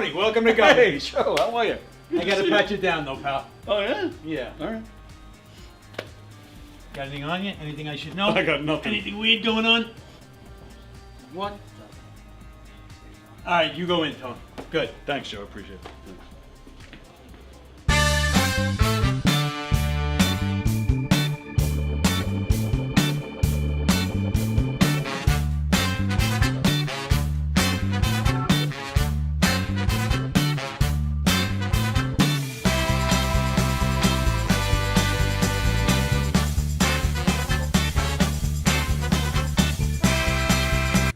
Tony, welcome to Gov's. Hey, Joe, how are you? I gotta pat you down though, pal. Oh, yeah? Yeah. All right. Got anything on you? Anything I should know? I got nothing. Anything weird going on? What? All right, you go in, Tony. Good. Thanks, Joe. Appreciate it. Thanks.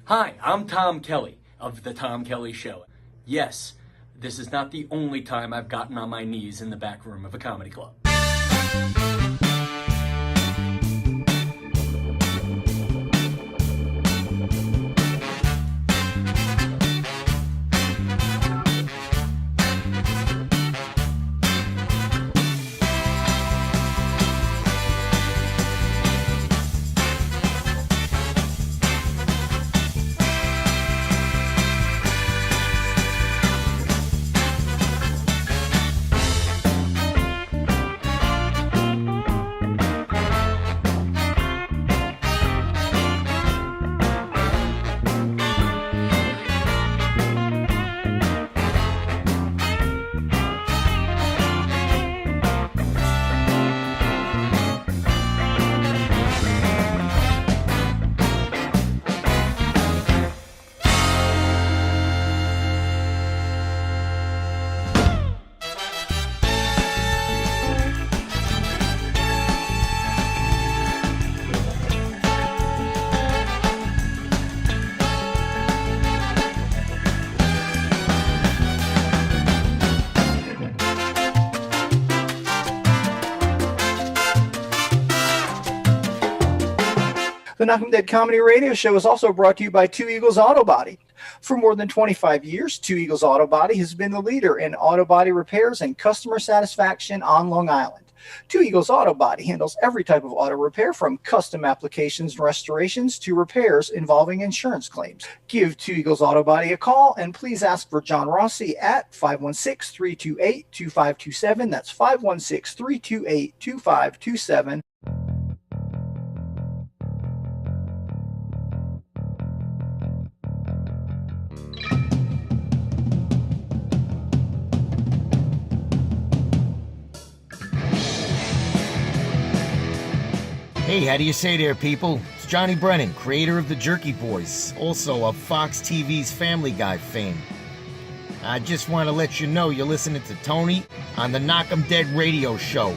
Hi, I'm Tom Kelly of The Tom Kelly Show. Yes, this is not the only time I've gotten on my knees in the back room of a comedy club. The Knockem Dead Comedy Radio Show is also brought to you by Two Eagles Auto Body. For more than 25 years, Two Eagles Auto Body has been the leader in auto body repairs and customer satisfaction on Long Island. Two Eagles Auto Body handles every type of auto repair from custom applications and restorations to repairs involving insurance claims. Give Two Eagles Auto Body a call and please ask for John Rossi at 516-328-2527. That's 516-328-2527. Hey, how do you say there, people? It's Johnny Brennan, creator of the Jerky Boys, also of Fox TV's Family Guy fame. I just want to let you know you're listening to Tony on the Knockem Dead radio show.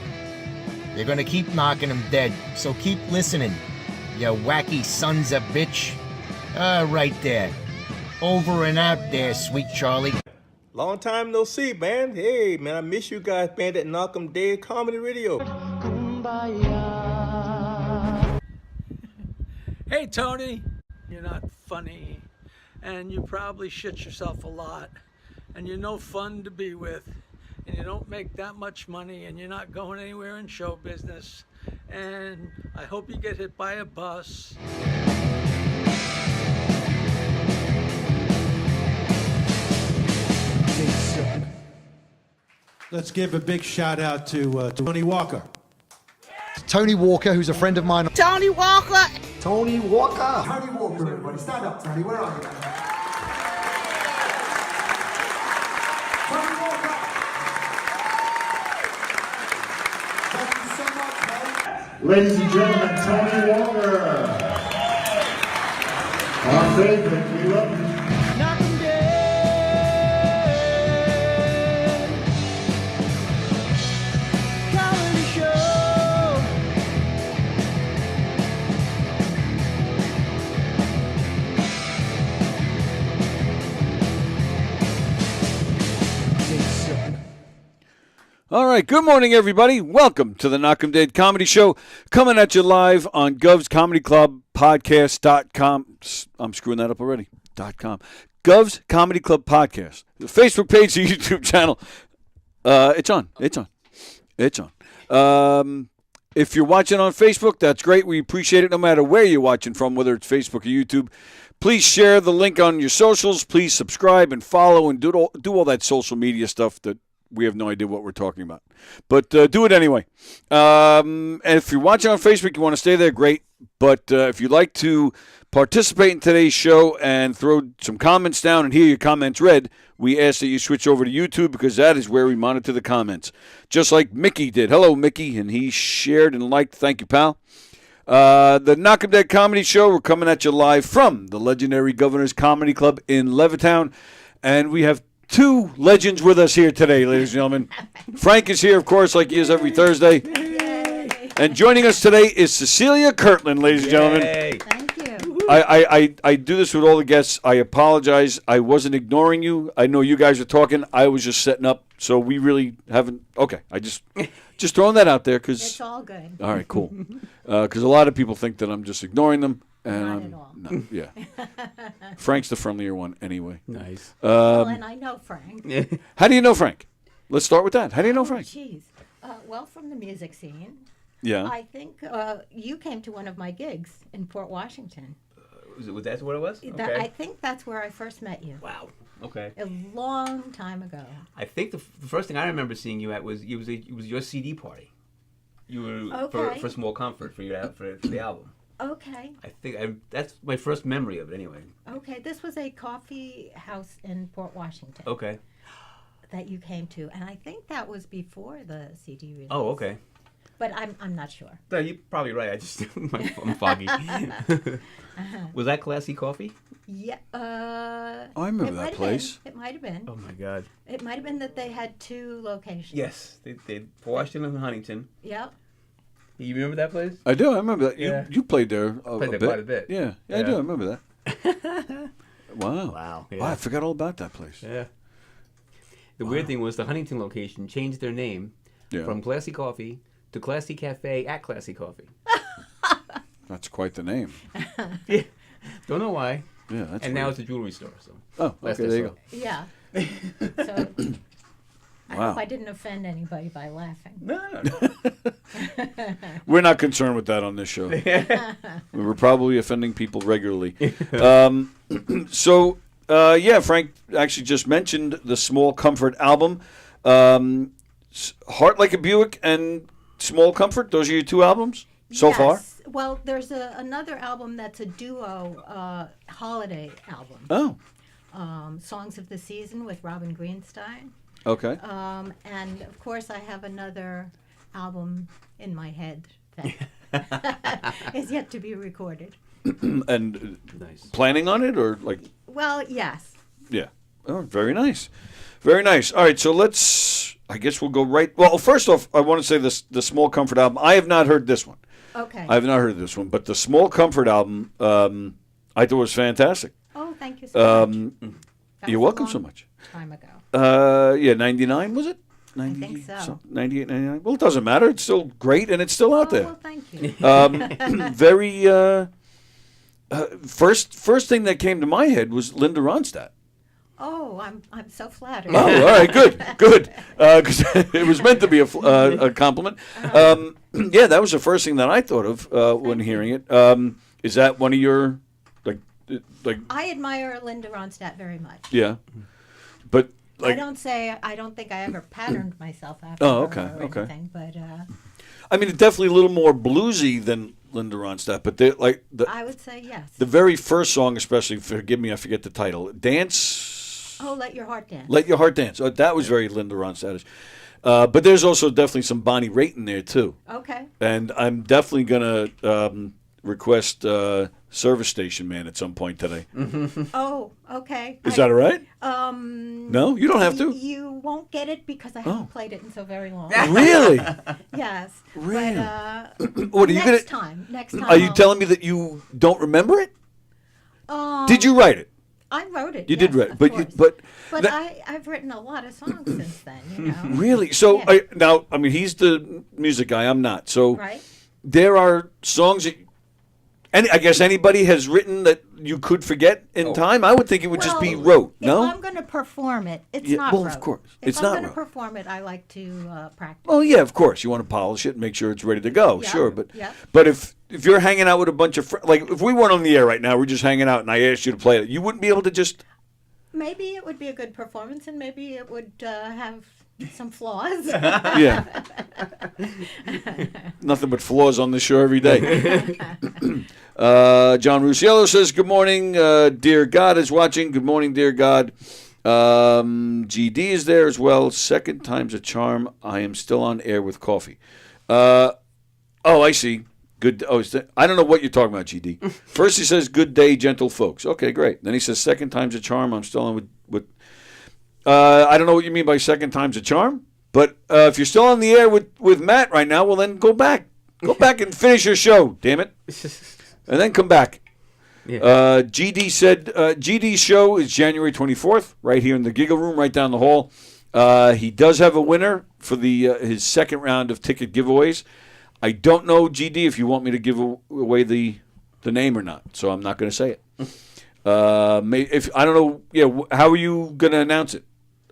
They're gonna keep knocking them dead, so keep listening, you wacky sons of bitch. Right there. Over and out there, sweet Charlie. Long time no see, man. Hey, man, I miss you guys, man, that Knockem Dead Comedy Radio. Hey, Tony, you're not funny, and you probably shit yourself a lot, and you're no fun to be with, and you don't make that much money, and you're not going anywhere in show business, and I hope you get hit by a bus. Let's give a big shout out to Tony Walker. Tony Walker, who's a friend of mine. Tony Walker! Tony Walker! Tony Walker, everybody. Stand up, Tony. Where are you? Tony Walker! Thank you so much, mate. Ladies and gentlemen, Tony Walker. Our favorite. We love you. Knockem Dead! Comedy show! All right, good morning, everybody. Welcome to the Knockem Dead Comedy Show, coming at you live on Gov's Comedy Club Podcast.com. I'm screwing that up already. .com. Gov's Comedy Club Podcast. The Facebook page, the YouTube channel. It's on. If you're watching on Facebook, that's great. We appreciate it no matter where you're watching from, whether it's Facebook or YouTube. Please share the link on your socials. Please subscribe and follow and do all that social media stuff that we have no idea what we're talking about. But do it anyway. And if you're watching on Facebook, you want to stay there, great. But if you'd like to participate in today's show and throw some comments down and hear your comments read, we ask that you switch over to YouTube because that is where we monitor the comments. Just like Mickey did. Hello, Mickey. And he shared and liked. Thank you, pal. The Knockem Dead Comedy Show, we're coming at you live from the legendary Governor's Comedy Club in Levittown. And we have two legends with us here today, ladies and gentlemen. Frank is here, of course, like he is every Thursday. Yay. And joining us today is Cecilia Kirtland, ladies and gentlemen. Thank you. I do this with all the guests. I apologize. I wasn't ignoring you. I know you guys are talking. I was just setting up, so we really haven't. Okay, I just throwing that out there because it's all good. All right, cool. Because a lot of people think that I'm just ignoring them, and Not I'm at all. no, yeah. Frank's the friendlier one, anyway. Nice. Well, and I know Frank. How do you know Frank? Let's start with that. How do you know Frank? Jeez. Well, from the music scene. Yeah. I think you came to one of my gigs in Port Washington. Was that what it was? Okay. I think that's where I first met you. Wow. Okay. A long time ago. I think the first thing I remember seeing you at was it was your CD party. You were Okay. for Small Comfort for the album. Okay. I think that's my first memory of it anyway. Okay, this was a coffee house in Port Washington. Okay. That you came to, and I think that was before the CD release. Oh, okay. But I'm not sure. No, you're probably right. I'm foggy. Was that Classy Coffee? Yeah. I remember that place. It might have been. Oh my God. It might have been that they had two locations. Yes, they Washington and Huntington. Yep. You remember that place? I do. I remember that. Yeah. You played there a Played there bit. quite a bit. Yeah, I do. I remember that. Wow. Wow. Yeah. Wow, I forgot all about that place. Yeah. The weird thing was the Huntington location changed their name from Classy Coffee to Classy Cafe at Classy Coffee. That's quite the name. Yeah. Don't know why. Yeah, that's and now it's a jewelry store. So. Oh, okay, there you go. Yeah. So I Wow. hope I didn't offend anybody by laughing. No. We're not concerned with that on this show. We're probably offending people regularly. Frank actually just mentioned the Small Comfort album. Heart Like a Buick and Small Comfort, those are your two albums so far? Well, there's another album that's a duo holiday album. Oh. Songs of the Season with Robin Greenstein. Okay. And, of course, I have another album in my head that is yet to be recorded. And nice. Planning on it or like? Well, yes. Yeah. Oh, very nice. Very nice. All right, so I guess we'll go right. Well, first off, I want to say the Small Comfort album. I have not heard this one. Okay. I have not heard this one, but the Small Comfort album, I thought was fantastic. Oh, thank you so much. You're welcome so much. Time ago. 99 was it? 90, I think so. 98, 99. Well, it doesn't matter. It's still great, and it's still out there. Well, thank you. Very first thing that came to my head was Linda Ronstadt. Oh, I'm so flattered. Oh, all right, good. Because it was meant to be a compliment. Yeah, that was the first thing that I thought of when hearing it. Is that one of your like? I admire Linda Ronstadt very much. Yeah, but like, I don't think I ever patterned myself after Oh, her or okay. anything, but I mean, it's definitely a little more bluesy than Linda Ronstadt, but I would say yes. The very first song, especially, forgive me, I forget the title. Dance. Oh, Let Your Heart Dance. Let Your Heart Dance. Oh, that was very Linda Ronstadt-ish. But there's also definitely some Bonnie Raitt in there too. Okay. And I'm definitely gonna request Service Station Man at some point today. Oh, okay. Is that all right? No, you don't have to. You won't get it because I haven't played it in so very long. Really? Yes. Really? But, What are you next gonna? time. Next time. Are you telling me that you don't remember it? Did you write it? I wrote it. You yes, did write, of but course. but I've written a lot of songs since then. You know. Really? So Yeah. now, I mean, he's the music guy. I'm not. So Right. there are songs that And I guess anybody has written that you could forget in time. I would think it would just be wrote. No, if I'm going to perform it, it's Yeah, not well, wrote. of course. If It's I'm not going to wrote. perform it, I like to practice. Oh yeah, of course. You want to polish it, and make sure it's ready to go. Yeah. Sure, but Yeah. but if you're hanging out with a bunch of friends, like if we weren't on the air right now, we're just hanging out, and I asked you to play it, you wouldn't be able to just. Maybe it would be a good performance, and maybe it would have some flaws. Yeah. Nothing but flaws on the show every day. John Rusiello says, good morning. Dear God is watching. Good morning, dear God. GD is there as well. Second time's a charm. I am still on air with coffee. Oh, I see. Good. Oh, I don't know what you're talking about, GD. First he says, good day, gentle folks. Okay, great. Then he says, second time's a charm. I'm still on with I don't know what you mean by second time's a charm, but if you're still on the air with Matt right now, well, then go back. Go back and finish your show, damn it. And then come back. Yeah. GD said, GD's show is January 24th, right here in the Giggle Room, right down the hall. He does have a winner for his second round of ticket giveaways. I don't know, GD, if you want me to give away the name or not, so I'm not going to say it. I don't know. Yeah, how are you going to announce it?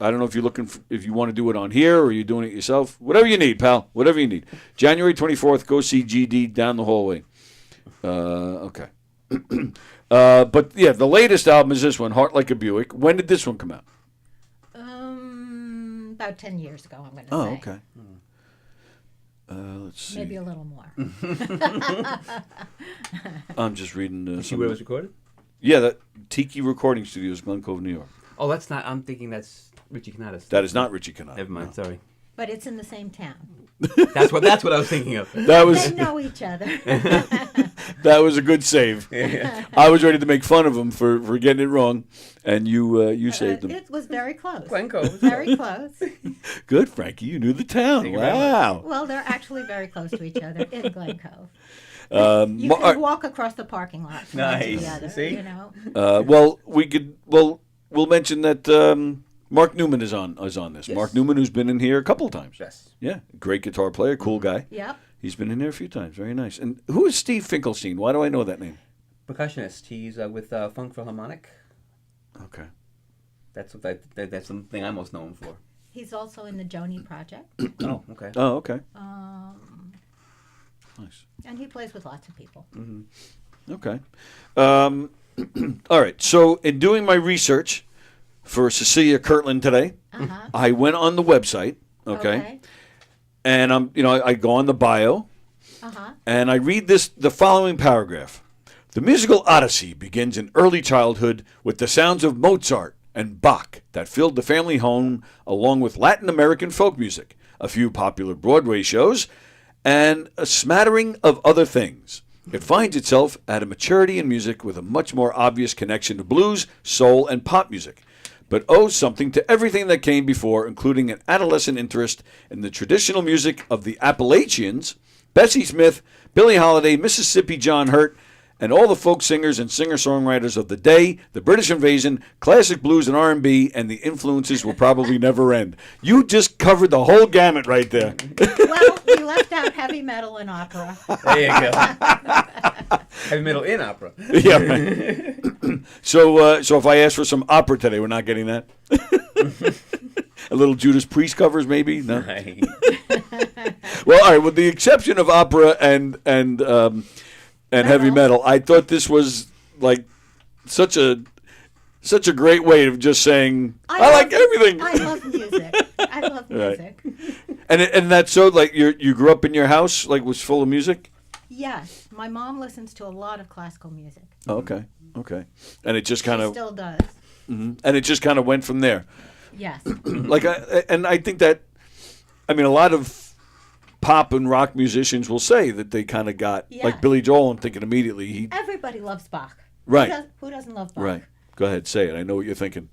I don't know if you're if you want to do it on here or you're doing it yourself. Whatever you need, pal. Whatever you need. January 24th. Go see GD down the hallway. Okay. But yeah, the latest album is this one, Heart Like a Buick. When did this one come out? About 10 years ago, I'm going to say. Oh, okay. Let's see. Maybe a little more. I'm just reading. You see where it was recorded? Yeah, that Tiki Recording Studios, Glen Cove, New York. Oh, that's not. I'm thinking that's Richie Cannata's. That is not Richie Cannata. Never mind. No. Sorry. But it's in the same town. That's what I was thinking of. That was. They know each other. That was a good save. I was ready to make fun of him for getting it wrong, and you saved him. It was very close. Glen Cove. Very close. Good, Frankie. You knew the town. Wow. Well, they're actually very close to each other in Glen Cove. You can walk across the parking lot from one to the Nice. other, See? you know. Well, we'll mention that Mark Newman is on this. Yes. Mark Newman, who's been in here a couple of times. Yes. Yeah, great guitar player, cool guy. Yep. He's been in there a few times. Very nice. And who is Steve Finkelstein? Why do I know that name? Percussionist. He's with Funk Philharmonic. Okay. That's that's the thing I'm most known for. He's also in the Joni Project. Oh, okay. Oh, okay. Nice. And he plays with lots of people. Mm-hmm. Okay. All right. So, in doing my research for Cecilia Kirtland today, I went on the website. Okay. And I go on the bio, and I read the following paragraph. The musical odyssey begins in early childhood with the sounds of Mozart and Bach that filled the family home, along with Latin American folk music, a few popular Broadway shows, and a smattering of other things. It finds itself at a maturity in music with a much more obvious connection to blues, soul, and pop music, but owes something to everything that came before, including an adolescent interest in the traditional music of the Appalachians, Bessie Smith, Billie Holiday, Mississippi John Hurt, and all the folk singers and singer-songwriters of the day, the British invasion, classic blues and R&B, and the influences will probably never end. You just covered the whole gamut right there. Well, we left out heavy metal and opera. There you go. Heavy metal in opera. Yeah. Right. So if I ask for some opera today, we're not getting that? A little Judas Priest covers, maybe? No. Right. Well, all right. With the exception of opera and heavy metal, I thought this was like such a great way of just saying I like everything. I love music. I love music. Right. And that's so like you grew up in your house like was full of music. Yes, my mom listens to a lot of classical music. Oh, okay. And it just kind of still does. Mm-hmm. And it just kind of went from there. Yes. I think that a lot of pop and rock musicians will say that they kind of got like Billy Joel. I'm thinking immediately Everybody loves Bach. Right. Who doesn't love Bach? Right. Go ahead, say it. I know what you're thinking.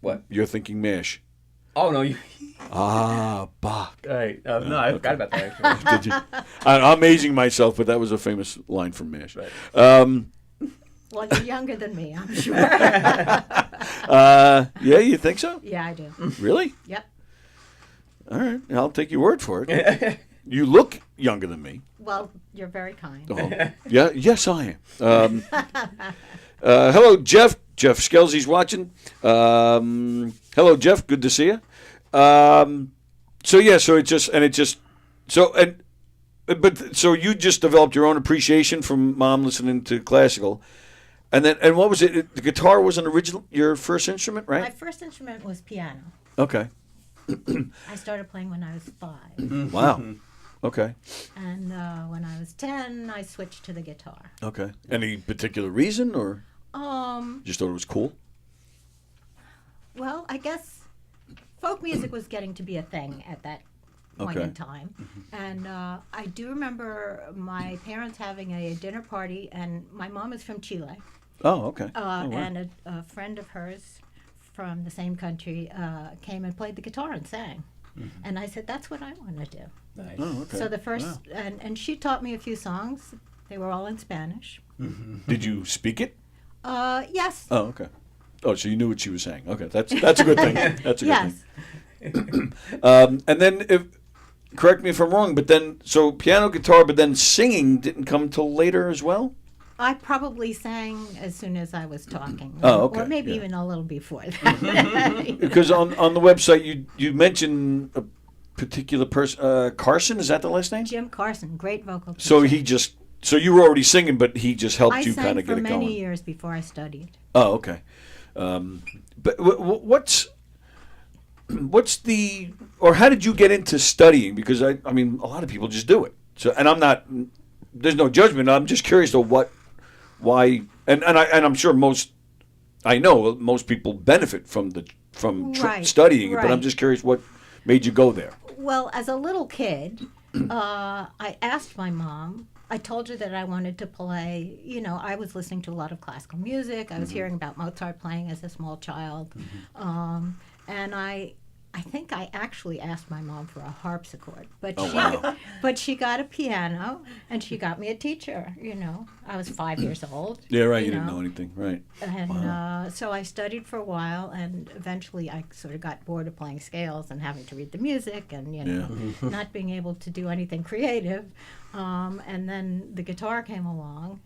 What? You're thinking MASH. Oh no, you. Bach. Right. No, I forgot about that. Actually. Did you? I'm aging myself, but that was a famous line from MASH. Right. Well, you're younger than me, I'm sure. Yeah, you think so? Yeah, I do. Really? Yep. All right. I'll take your word for it. You look younger than me. Well, you're very kind. Oh, yeah, yes, I am. Hello, Jeff. Jeff Skelsey's watching. Hello, Jeff. Good to see you. So you just developed your own appreciation from mom listening to classical, and what was it? The guitar wasn't your first instrument, right? My first instrument was piano. Okay. I started playing when I was 5. Wow. Okay. And when I was 10, I switched to the guitar. Okay. Any particular reason, or just thought it was cool? Well, I guess folk music was getting to be a thing at that point in time. And I do remember my parents having a dinner party, and my mom is from Chile. Oh, okay. Wow. And a friend of hers from the same country came and played the guitar and sang. And I said, that's what I want to do. Nice. Oh, okay. So the first, and she taught me a few songs. They were all in Spanish. Did you speak it? Yes. Oh, okay. Oh, so you knew what she was saying. Okay, that's a good thing. That's a good thing. And then, correct me if I'm wrong, but then, so piano, guitar, but then singing didn't come till later as well? I probably sang as soon as I was talking. Oh, okay. Or maybe even a little before that. Because on the website, you mentioned a particular person, Carson, is that the last name? Jim Carson, great vocal teacher. So you were already singing, but he just helped you kind of get it going. I sang for many years before I studied. Oh, okay. But what's the, or how did you get into studying? Because I mean, a lot of people just do it. So, and I'm not, there's no judgment. I'm just curious to why, and I'm sure most people benefit from studying it, but I'm just curious what made you go there. Well, as a little kid, I asked my mom. I told her that I wanted to play. You know, I was listening to a lot of classical music. I was hearing about Mozart playing as a small child, and I think I actually asked my mom for a harpsichord, but but she got a piano, and she got me a teacher. You know, I was 5 years old. Yeah, right. You didn't know anything, right? And so I studied for a while, and eventually I sort of got bored of playing scales and having to read the music, and not being able to do anything creative. And then the guitar came along,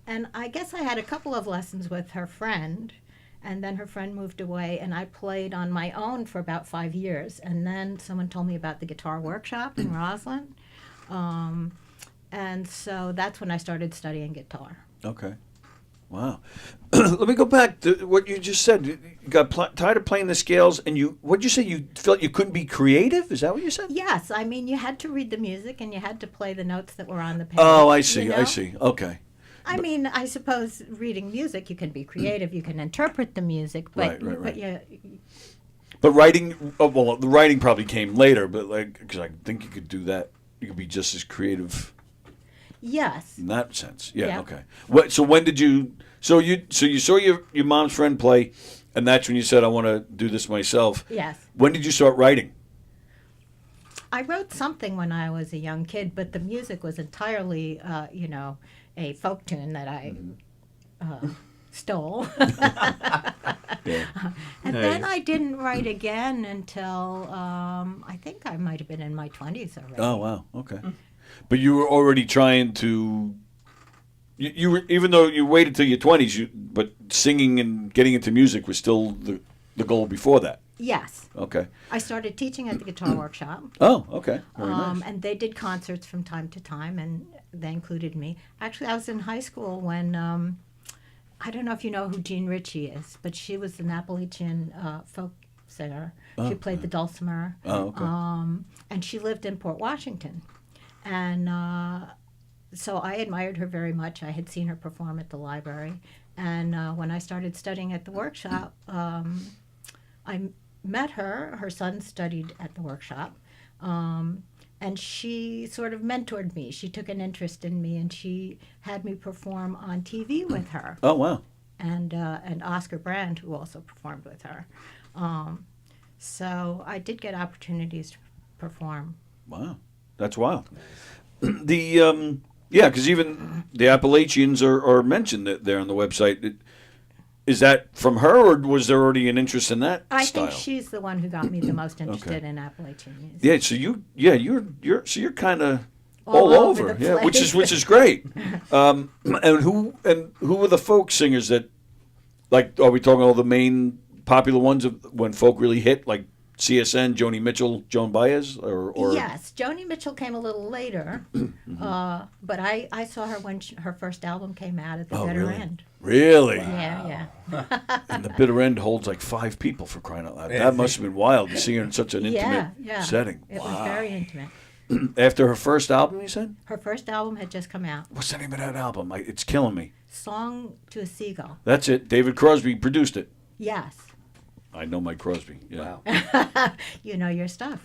and I guess I had a couple of lessons with her friend. And then her friend moved away, and I played on my own for about 5 years. And then someone told me about the guitar workshop in Roslyn. And so that's when I started studying guitar. Okay. Wow. Let me go back to what you just said. You got tired of playing the scales, and what'd you say? You felt you couldn't be creative? Is that what you said? Yes. I mean, you had to read the music, and you had to play the notes that were on the page. Oh, I see. You know? I see. Okay. I mean, I suppose reading music, you can be creative, you can interpret the music, but right. But writing, well, the writing probably came later, but because I think you could do that, you could be just as creative. Yes. In that sense, yeah. Okay. So when did you? So you saw your mom's friend play, and that's when you said, I want to do this myself. Yes. When did you start writing? I wrote something when I was a young kid, but the music was entirely, a folk tune that I stole. And then I didn't write again until I think I might have been in my 20s already. Oh, wow. Okay. But you were already trying to, you were, even though you waited till your 20s, but singing and getting into music was still the goal before that. Yes. Okay. I started teaching at the guitar workshop. Oh, okay. Very nice. And they did concerts from time to time, and they included me. Actually, I was in high school when, I don't know if you know who Jean Ritchie is, but she was an Appalachian folk singer. She played the dulcimer. Oh, okay. And she lived in Port Washington. And so I admired her very much. I had seen her perform at the library. And when I started studying at the workshop, I met her. Her son studied at the workshop. And she sort of mentored me. She took an interest in me, and she had me perform on TV with her. Oh, wow. And Oscar Brand, who also performed with her. So I did get opportunities to perform. Wow. That's wild. Because even the Appalachians are mentioned there on the website. is that from her, or was there already an interest in that I style? think she's the one who got me the most interested in Appalachian music. Yeah, so you're kind of All over over, the yeah, place. which is great. And who were the folk singers that, like, are we talking all the main popular ones of when folk really hit, like CSN, Joni Mitchell, Joan Baez, or Yes, Joni Mitchell came a little later, but I saw her when her first album came out at the Bitter really? End. Really? Yeah. And the Bitter End holds like 5 people, for crying out loud. That must have been wild to see her in such an intimate setting. It was very intimate. After her first album, you said? Her first album had just come out. What's the name of that album? It's killing me. Song to a Seagull. That's it. David Crosby produced it. Yes. I know Mike Crosby. Yeah. Wow. You know your stuff.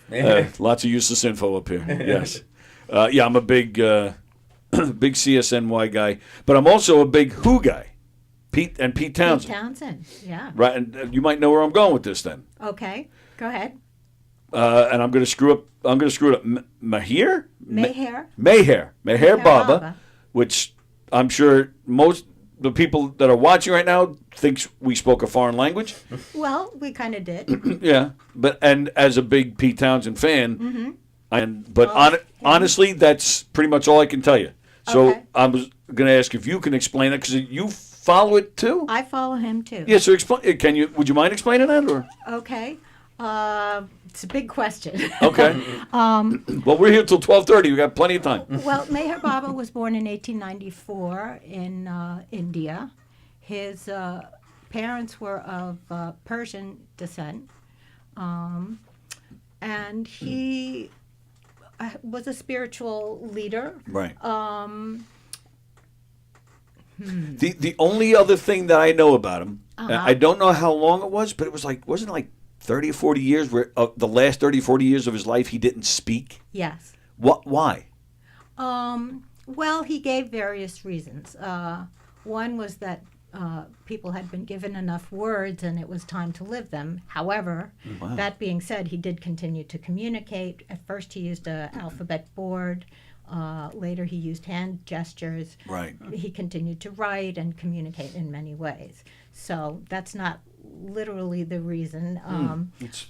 Lots of useless info up here. Yes. I'm a big big CSNY guy, but I'm also a big Who guy. Pete Townsend. Pete Townsend, yeah. Right, and you might know where I'm going with this then. Okay, go ahead. And I'm going to screw it up. Meher Baba, which I'm sure most the people that are watching right now thinks we spoke a foreign language. Well, we kind of did. Yeah, and as a big Pete Townsend fan, honestly, that's pretty much all I can tell you. So Okay. I was going to ask if you can explain it because you follow it too. I follow him too. Yeah, so explain. Would you mind explaining that or? Okay. It's a big question. Okay. Well, we're here till 12:30. We got plenty of time. Well, Meher Baba was born in 1894 in India. His parents were of Persian descent, and he was a spiritual leader. Right. The only other thing that I know about him, I don't know how long it was, but it was wasn't it like 30 or 40 years where the last 30, 40 years of his life he didn't speak? Yes. Why? Well, he gave various reasons. One was that people had been given enough words and it was time to live them. However, that being said, he did continue to communicate. At first he used an alphabet board. Later he used hand gestures. Right. He continued to write and communicate in many ways. So that's not literally the reason. It's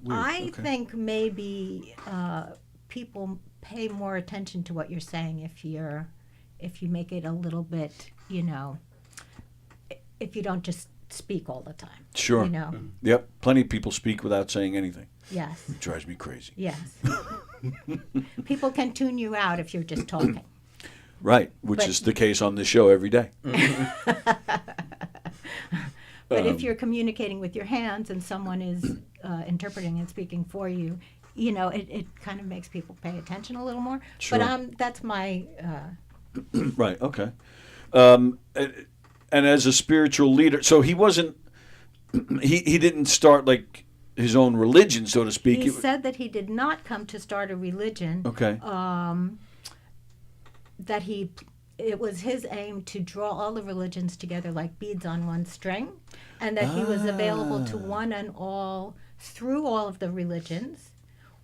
weird. I think maybe people pay more attention to what you're saying if you make it a little bit, if you don't just speak all the time. Sure. Yep. Plenty of people speak without saying anything. Yes. It drives me crazy. Yes. People can tune you out if you're just talking. Right, which is the case on this show every day. But if you're communicating with your hands and someone is interpreting and speaking for you, it kind of makes people pay attention a little more. Sure. But that's my... Right, okay. And as a spiritual leader, so he wasn't... He didn't start, his own religion, so to speak. He said that he did not come to start a religion. Okay. That it was his aim to draw all the religions together like beads on one string, and that he was available to one and all through all of the religions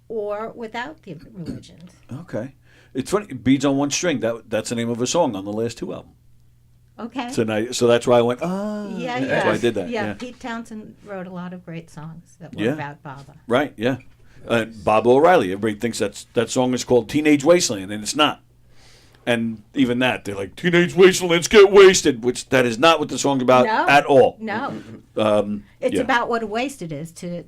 or without the religions. Okay. It's funny, Beads on One String, that's the name of a song on the last 2 albums. Okay. So that's why I went, yeah. That's why I did that. Yeah, Yeah. Pete Townsend wrote a lot of great songs that were about Baba. Right, yeah. Bob O'Reilly, everybody thinks that song is called Teenage Wasteland, and it's not. And even that, they're like, Teenage Wasteland, let's get wasted, which that is not what the song's about at all. No. It's about what a waste it is to.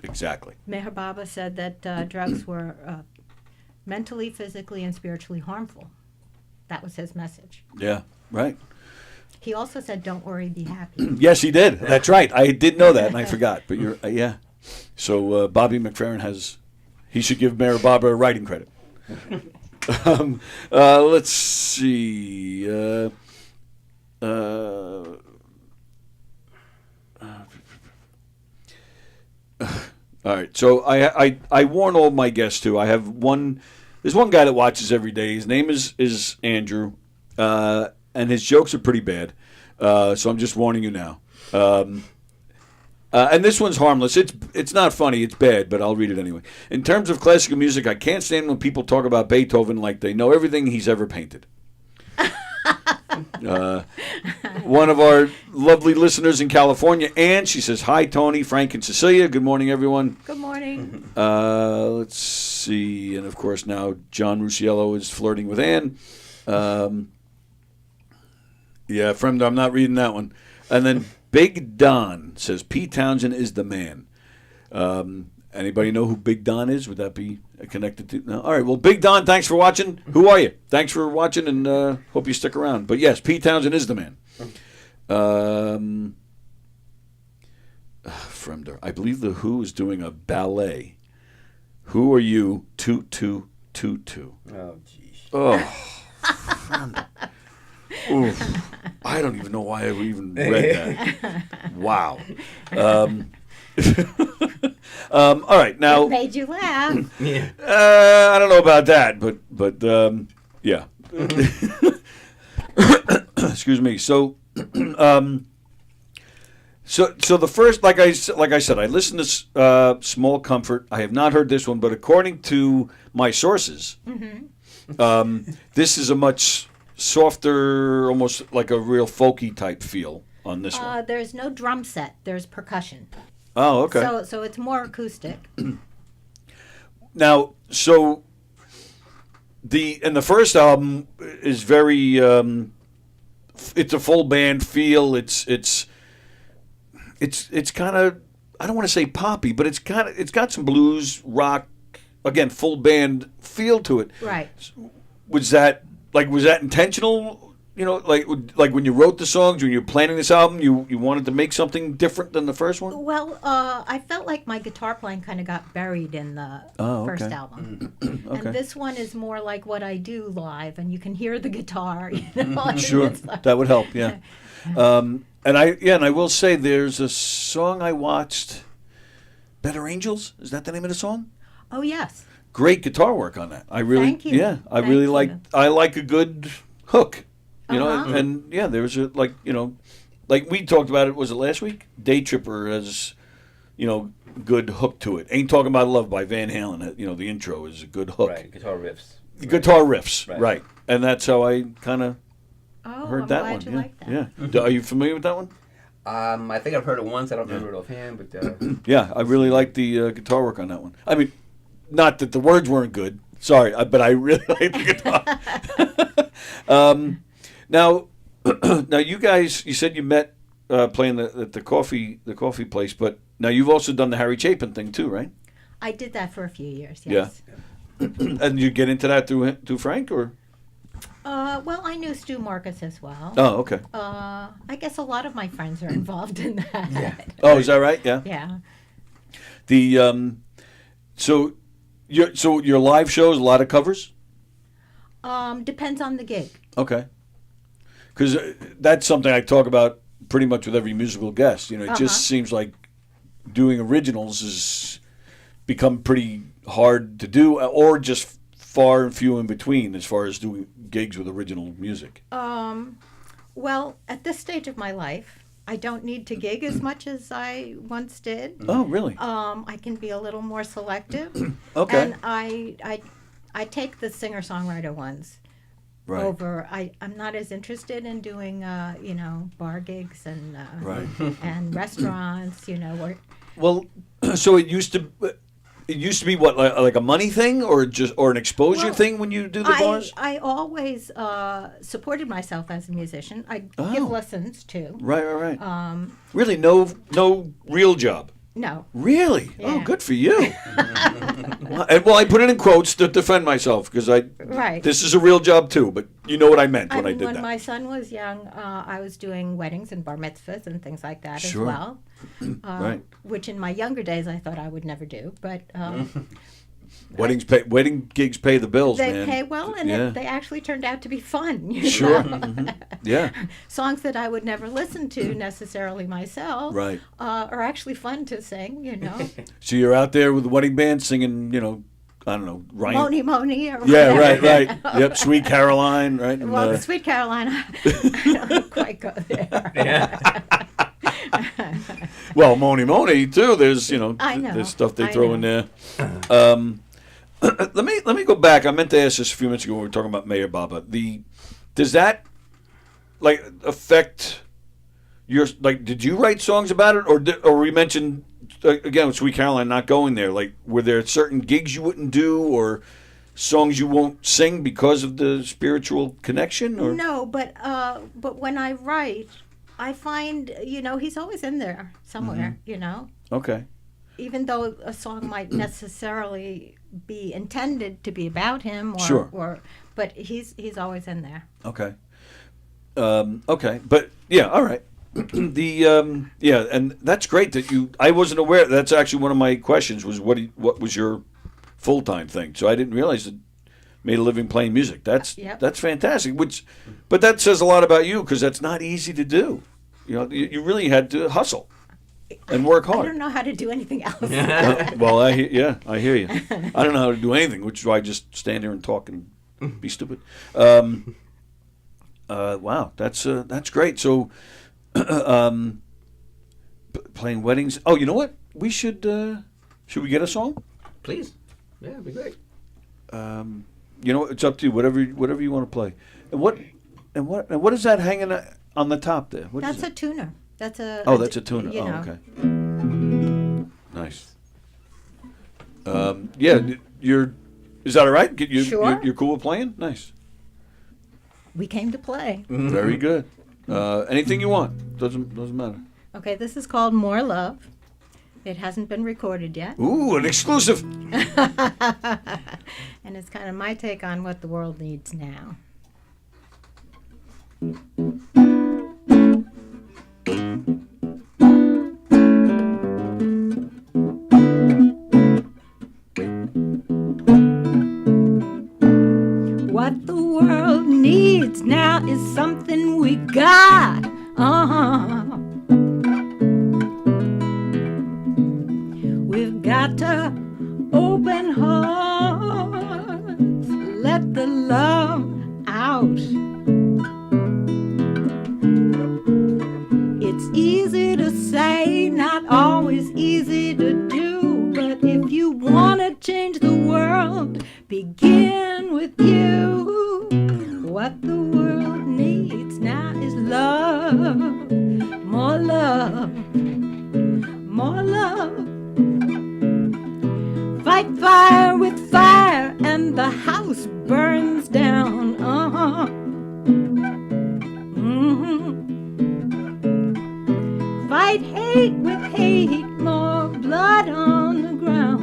Exactly. Meher Baba said that drugs were mentally, physically, and spiritually harmful. That was his message. Yeah, right. He also said, don't worry, be happy. Yes, he did. That's right. I did know that, and I forgot. But you're, yeah. So Bobby McFerrin he should give Mayor Baba a writing credit. Let's see. All right. So I warn all my guests too. I have one. There's one guy that watches every day. His name is Andrew, and his jokes are pretty bad. So I'm just warning you now. And this one's harmless. It's not funny. It's bad, but I'll read it anyway. In terms of classical music, I can't stand when people talk about Beethoven like they know everything he's ever painted. One of our lovely listeners in California, Ann, she says, hi, Tony, Frank, and Cecilia. Good morning, everyone. Good morning. Let's see. And, of course, now John Rusciello is flirting with Ann. Yeah, I'm not reading that one. And then Big Don says, Pete Townsend is the man. Anybody know who Big Don is? Would that be connected to? No. All right. Well, Big Don, thanks for watching. Who are you? Thanks for watching, and hope you stick around. But yes, Pete Townsend is the man. Fremder, I believe the Who is doing a ballet. Who are you? 2222. Oh, jeez. Oh, Fremder. Oof. I don't even know why I even read that. Wow. All right, now It made you laugh. Yeah. I don't know about that, but yeah. Excuse me. So, so the first, like I said, I listened to Small Comfort. I have not heard this one, but according to my sources, this is a much softer, almost like a real folky type feel on this one. There's no drum set. There's percussion. Oh, okay. So it's more acoustic. Now, so the first album is very it's a full band feel. It's kind of, I don't want to say poppy, but it's got some blues, rock, again, full band feel to it. Right. Was that intentional? You know, like when you wrote the songs, when you were planning this album, you wanted to make something different than the first one? Well, I felt like my guitar playing kind of got buried in the first album. Okay. And this one is more like what I do live, and you can hear the guitar. You know? Sure, that would help, yeah. And I will say there's a song I watched, Better Angels, is that the name of the song? Oh, yes. Great guitar work on that. I really, Thank you. yeah, I Thank really you. like a good hook. You know, Uh-huh. and yeah, there was like we talked about it. Was it last week? Day Tripper has, good hook to it. Ain't Talking About Love by Van Halen. The intro is a good hook. Right, guitar riffs. Guitar riffs, right? And that's how I kind of heard I'm that glad one. you Yeah, like that. yeah. Are you familiar with that one? I think I've heard it once. I don't remember it offhand, but Yeah, I really like the guitar work on that one. I mean, not that the words weren't good. Sorry, but I really like the guitar. Now, you guys, you said you met playing at the coffee place, but now you've also done the Harry Chapin thing too, right? I did that for a few years, yes. Yeah. And you get into that through Frank, or? Well, I knew Stu Marcus as well. Oh, okay. I guess a lot of my friends are involved in that. Yeah. Oh, is that right? Yeah. Yeah. The so your live shows, a lot of covers? Depends on the gig. Okay. Because that's something I talk about pretty much with every musical guest. It just seems like doing originals has become pretty hard to do, or just far and few in between as far as doing gigs with original music. Well, at this stage of my life, I don't need to gig as much as I once did. Oh, really? I can be a little more selective. Okay. And I take the singer-songwriter ones. Right. Over, I'm not as interested in doing, bar gigs and and restaurants, where. Well, so it used to be what, like a money thing, or an exposure thing when you do the bars? I always supported myself as a musician. I give lessons too. Right. Really, no real job. No. Really? Yeah. Oh, good for you. Well, I put it in quotes to defend myself because this is a real job too. But you know what I meant when I did that. When my son was young, I was doing weddings and bar mitzvahs and things like that Sure. as well. Right. Which in my younger days I thought I would never do, but wedding gigs pay the bills, they man. pay well, and they actually turned out to be fun. you Sure. know? Mm-hmm. Yeah. Songs that I would never listen to necessarily myself, Right. Are actually fun to sing. So you're out there with the wedding band singing, I don't know, Ryan. Moni or Yeah, whatever. right. Yep, Sweet Caroline, right? And, Well, the Sweet Caroline, I don't quite go there. Yeah. Well, Moni too. There's I know, there's stuff they I throw in there. Let me go back. I meant to ask this a few minutes ago when we were talking about Mayor Baba. Does that like affect your like? Did you write songs about it, or we mentioned again with Sweet Caroline not going there? Like, were there certain gigs you wouldn't do, or songs you won't sing because of the spiritual connection? Or No, but when I write, I find he's always in there somewhere. Okay. Even though a song might necessarily be intended to be about him, but he's always in there. Okay. Okay, but yeah, all right. And that's great that you. I wasn't aware. That's actually one of my questions was what was your full-time thing? So I didn't realize that made a living playing music. That's fantastic. But that says a lot about you because that's not easy to do. You really had to hustle and work hard. I don't know how to do anything else. Well, I hear you. I don't know how to do anything, which is why I just stand here and talk and be stupid. Wow, that's great. So, playing weddings. Oh, you know what? We should we get a song? Please. Yeah, it'd be great. It's up to you. Whatever you want to play. And what is that hanging on the top there? That's a tuner. That's a. Oh, that's a tuner. Okay. Nice. Is that all right? Sure. You're cool with playing? Nice. We came to play. Very good. Anything you want. Doesn't matter. Okay, this is called More Love. It hasn't been recorded yet. Ooh, an exclusive. And it's kind of my take on what the world needs now. What the world needs now is something we got. We've got to open hearts, let the love out. It's easy to say, not always easy to do, but if you want to change the world, begin with you. What the world needs now is love, more love, more love. Fight fire with fire and the house burns down. Fight hate with hate, more blood on the ground.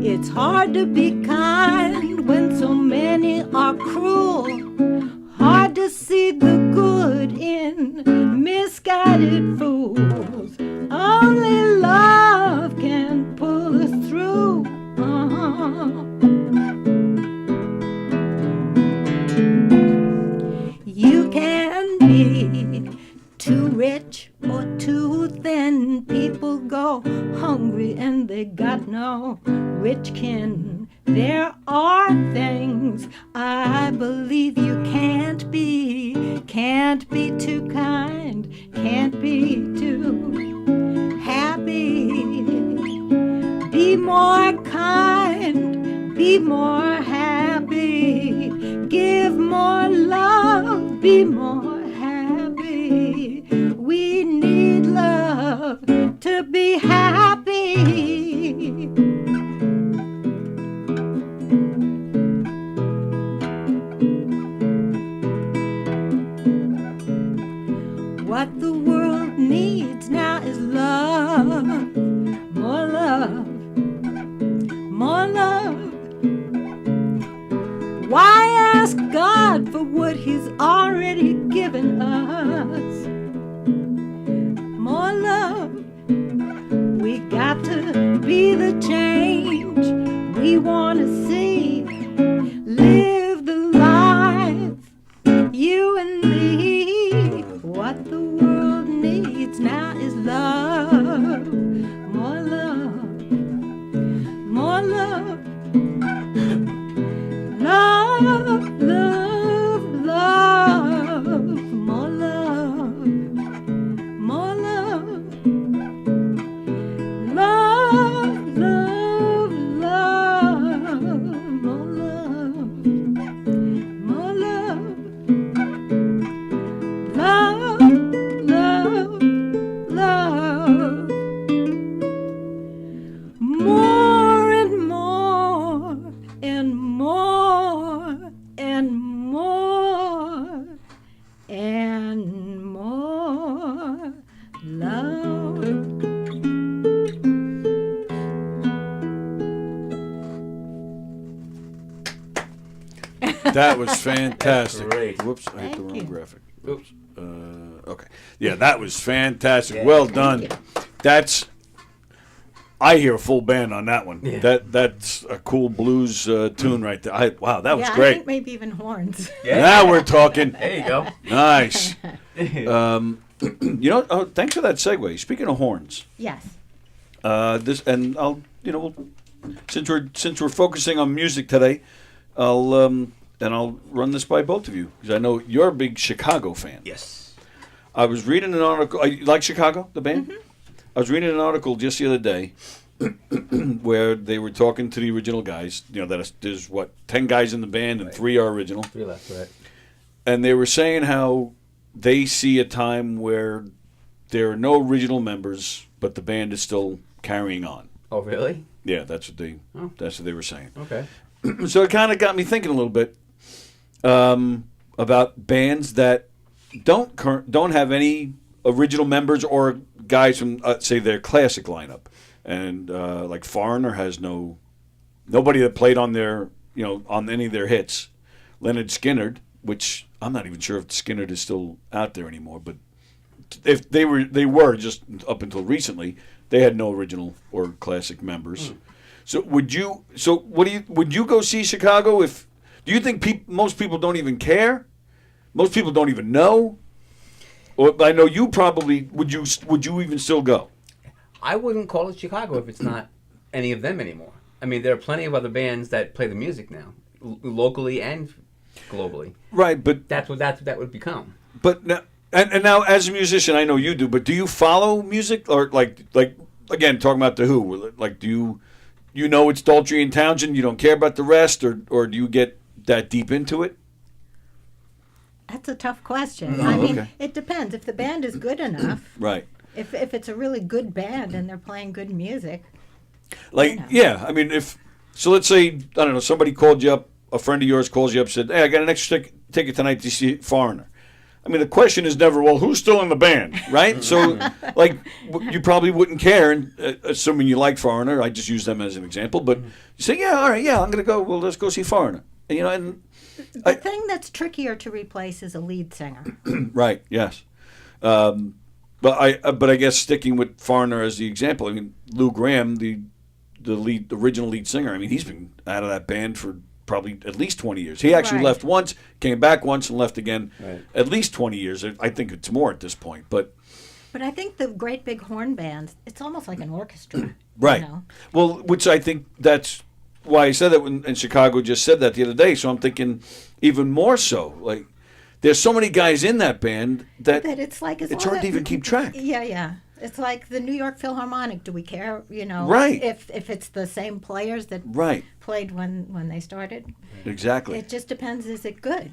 It's hard to be kind when so many are cruel. Hard to see the good in misguided fools. Only love can pull us through. You can be too rich or too thin. People go hungry and they got no rich kin. There are things I believe you can't be too kind, can't be too happy. Be more kind, be more happy. Give more love, be more happy. We need love to be happy. What the world needs now is love, more love, more love. Why ask God for what He's already given us? More love. We got to be the change we want to see. Live the life, you and me. What the world needs now is love, more love, more love. Love, love, love, more love, more love. Love, love, love, more That was fantastic. That's great. Whoops, I hit the Thank wrong you. graphic. Oops. Okay. Yeah, that was fantastic. Yeah. Well done. That's. I hear a full band on that one. Yeah. That's a cool blues tune right there. Wow, that was I great. think maybe even horns. Now we're talking. There you go. Nice. Thanks for that segue. Speaking of horns, Yes. since we're focusing on music today, I'll run this by both of you because I know you're a big Chicago fan. Yes. I was reading an article. You like Chicago, the band? Mm-hmm. I was reading an article just the other day where they were talking to the original guys. There's 10 guys in the band and 3 are original. 3 left, right? And they were saying how they see a time where there are no original members, but the band is still carrying on. Oh, really? Yeah, that's what they were saying. Okay. So it kind of got me thinking a little bit about bands that don't have any original members or guys from say their classic lineup, and like Foreigner has nobody that played on their on any of their hits. Leonard Skinner, which I'm not even sure if Skinner is still out there anymore, but if they were just up until recently, they had no original or classic members. So would you go see Chicago do you think most people don't even care? Most people don't even know? Or I know you probably would you even still go? I wouldn't call it Chicago if it's not any of them anymore. I mean, there are plenty of other bands that play the music now, locally and globally. Right, but that would become. But now, and now as a musician, I know you do. But do you follow music or like again talking about the Who? Like, do you know it's Daltrey and Townsend? You don't care about the rest, or do you get that deep into it? That's a tough question. Oh, I mean, okay. it depends. If the band is good enough, Right. If it's a really good band and they're playing good music, yeah. I mean, let's say I don't know, somebody called you up, a friend of yours calls you up, said, "Hey, I got an extra ticket tonight to see Foreigner." I mean, the question is never, well, who's still in the band, right? So, you probably wouldn't care, assuming you like Foreigner. I just use them as an example, but you say, "Yeah, all right, yeah, I'm going to go. Well, let's go see Foreigner." And the thing that's trickier to replace is a lead singer. Right. Yes. But I guess sticking with Foreigner as the example, I mean, Lou Gramm, the original lead singer. I mean, he's been out of that band for probably at least 20 years. He actually left once, came back once, and left again. Right. At least 20 years. I think it's more at this point. But I think the great big horn bands, it's almost like an orchestra. Right. Well, which I think that's why I said that in Chicago. Just said that the other day. So I'm thinking even more so. Like, there's so many guys in that band that it's like it's hard to even keep track. Yeah. It's like the New York Philharmonic. Do we care, Right. if it's the same players that played when they started? Exactly. It just depends, is it good,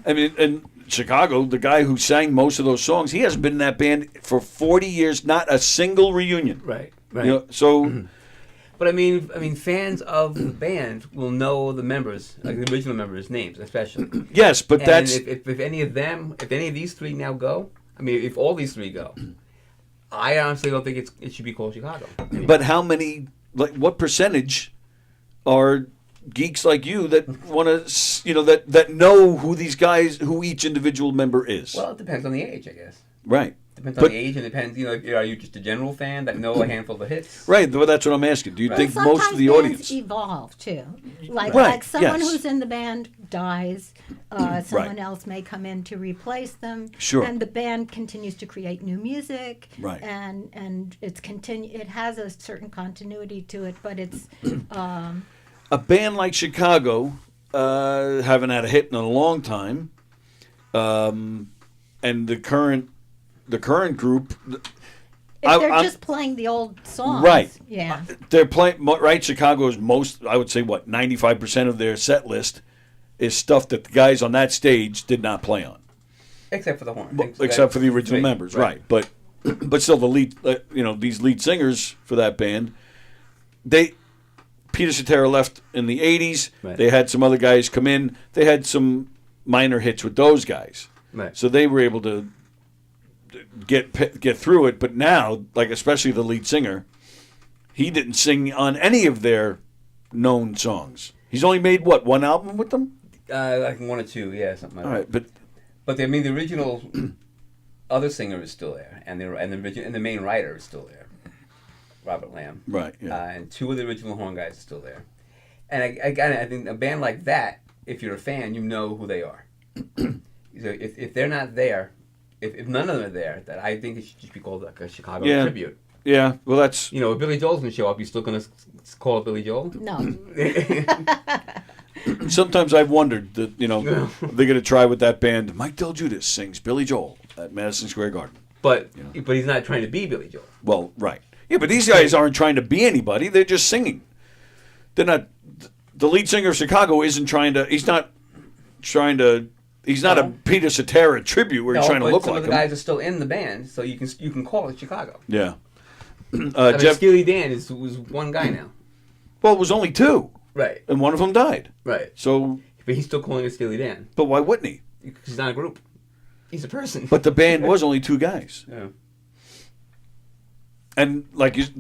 I mean, in Chicago, the guy who sang most of those songs, he hasn't been in that band for 40 years, not a single reunion. Right. So But I mean, fans of the band will know the members, like the original members' names, especially. Yes, but that's if any of these 3 now go, I mean, if all these 3 go, I honestly don't think it should be called Chicago anymore. But how many? What percentage are geeks like you that want to, that know who each individual member is? Well, it depends on the age, I guess. Right. Depends on the age, and depends. Are you just a general fan that know a handful of the hits? Right. Well, that's what I'm asking. Do you think Sometimes most of the bands audience evolve too? Like someone who's in the band dies, someone else may come in to replace them. Sure. And the band continues to create new music. Right. And it has a certain continuity to it, but it's a band like Chicago haven't had a hit in a long time, and the current group. If they're just playing the old songs. Right. Yeah. They're playing, right? Chicago's I would say, 95% of their set list is stuff that the guys on that stage did not play on. Except for the horn. Except for the original members, right. But still the lead, these lead singers for that band, Peter Cetera left in the 80s. Right. They had some other guys come in. They had some minor hits with those guys. Right. So they were able to get through it, but now, especially the lead singer, he didn't sing on any of their known songs. He's only made one album with them? Like one or two, yeah, something like All right, that. But I mean, the original other singer is still there, and the main writer is still there, Robert Lamb. Right. Yeah. And two of the original horn guys are still there. And I think a band like that, if you're a fan, you know who they are. So if they're not there, if none of them are there, that I think it should just be called like a Chicago tribute. Yeah, well, that's... if Billy Joel's going to show up, you still going to call it Billy Joel? No. Sometimes I've wondered that, they're going to try with that band. Mike Del Giudice sings Billy Joel at Madison Square Garden. But he's not trying to be Billy Joel. Well, right. Yeah, but these guys aren't trying to be anybody. They're just singing. They're not... The lead singer of Chicago isn't trying to... He's not a Peter Cetera tribute where he's trying to look like him. Some of the guys are still in the band, so you can call it Chicago. Yeah. Jeff Steely Dan was one guy now. Well, it was only two. Right. And one of them died. Right. So. But he's still calling it Steely Dan. But why wouldn't he? Because he's not a group. He's a person. But the band was only two guys. Yeah. And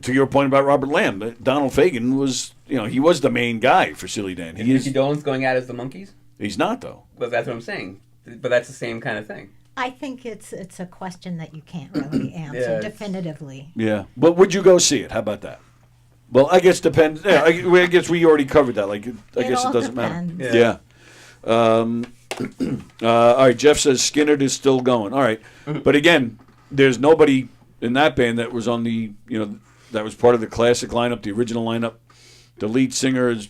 to your point about Robert Lamb, Donald Fagen was, he was the main guy for Steely Dan. Mickey Dolenz going out as the Monkees? He's not, though. Well, that's what I'm saying. But that's the same kind of thing. I think it's a question that you can't really answer definitively. Yeah. But would you go see it? How about that? Well, I guess depends. Yeah, I guess we already covered that. I guess it doesn't depends. matter. Yeah. All right. Jeff says Skinner is still going. All right. But again, there's nobody in that band that was on the, that was part of the classic lineup, the original lineup. The lead singer is,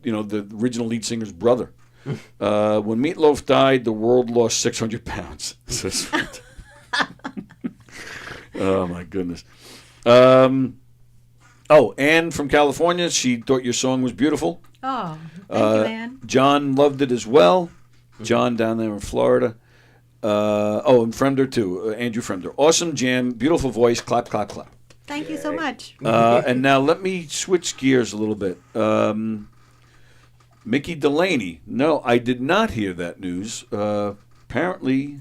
the original lead singer's brother. When Meatloaf died, the world lost 600 pounds. Oh, my goodness. Ann from California, she thought your song was beautiful. Oh, thank you, Ann. John loved it as well. John down there in Florida. And Fremder, too. Andrew Fremder. Awesome jam, beautiful voice, clap, clap, clap. Thank you so much. And now let me switch gears a little bit. Mickey Delaney. No, I did not hear that news. Apparently,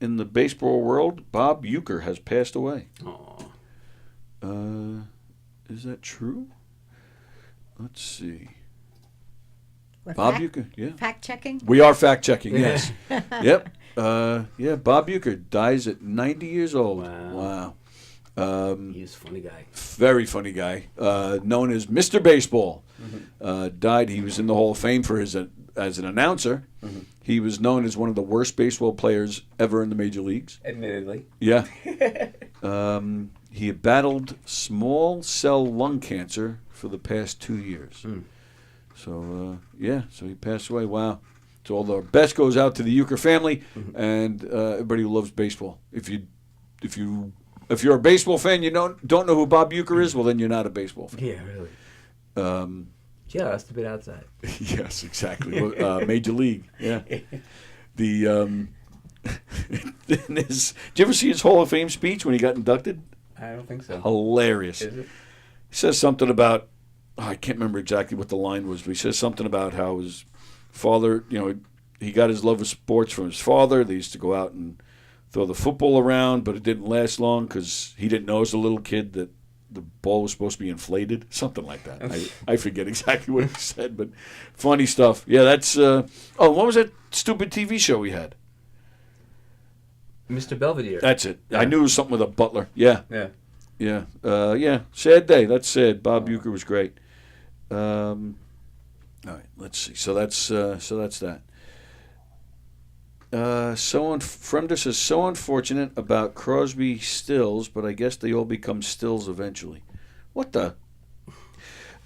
in the baseball world, Bob Uecker has passed away. Is that true? Let's see. Bob Uecker, yeah. Fact checking? We are fact checking, yes. Yep. Bob Uecker dies at 90 years old. Wow. He's a funny guy. Very funny guy. Known as Mr. Baseball. Died. He was in the Hall of Fame for as an announcer. He was known as one of the worst baseball players ever in the major leagues. Admittedly. Yeah. He had battled small cell lung cancer for the past 2 years. So so he passed away. Wow. So all the best goes out to the Uecker family and everybody who loves baseball. If you're a baseball fan, you don't know who Bob Uecker is, well then you're not a baseball fan. Yeah, really. Just a bit outside. Yes, exactly. Major League. Yeah. Did you ever see his Hall of Fame speech when he got inducted? I don't think so. Hilarious. Is it? He says something about, I can't remember exactly what the line was, but he says something about how his father, he got his love of sports from his father. They used to go out and throw the football around, but it didn't last long because he didn't know as a little kid that the ball was supposed to be inflated. Something like that. I forget exactly what he said, but funny stuff. Yeah, that's, what was that stupid TV show we had? Mr. Belvedere. That's it. Yeah. I knew it was something with a butler. Yeah. Yeah. Sad day. That's sad. Bob Uecker was great. All right. Let's see. So that's that. Fremder says, so unfortunate about Crosby Stills, but I guess they all become Stills eventually. What the?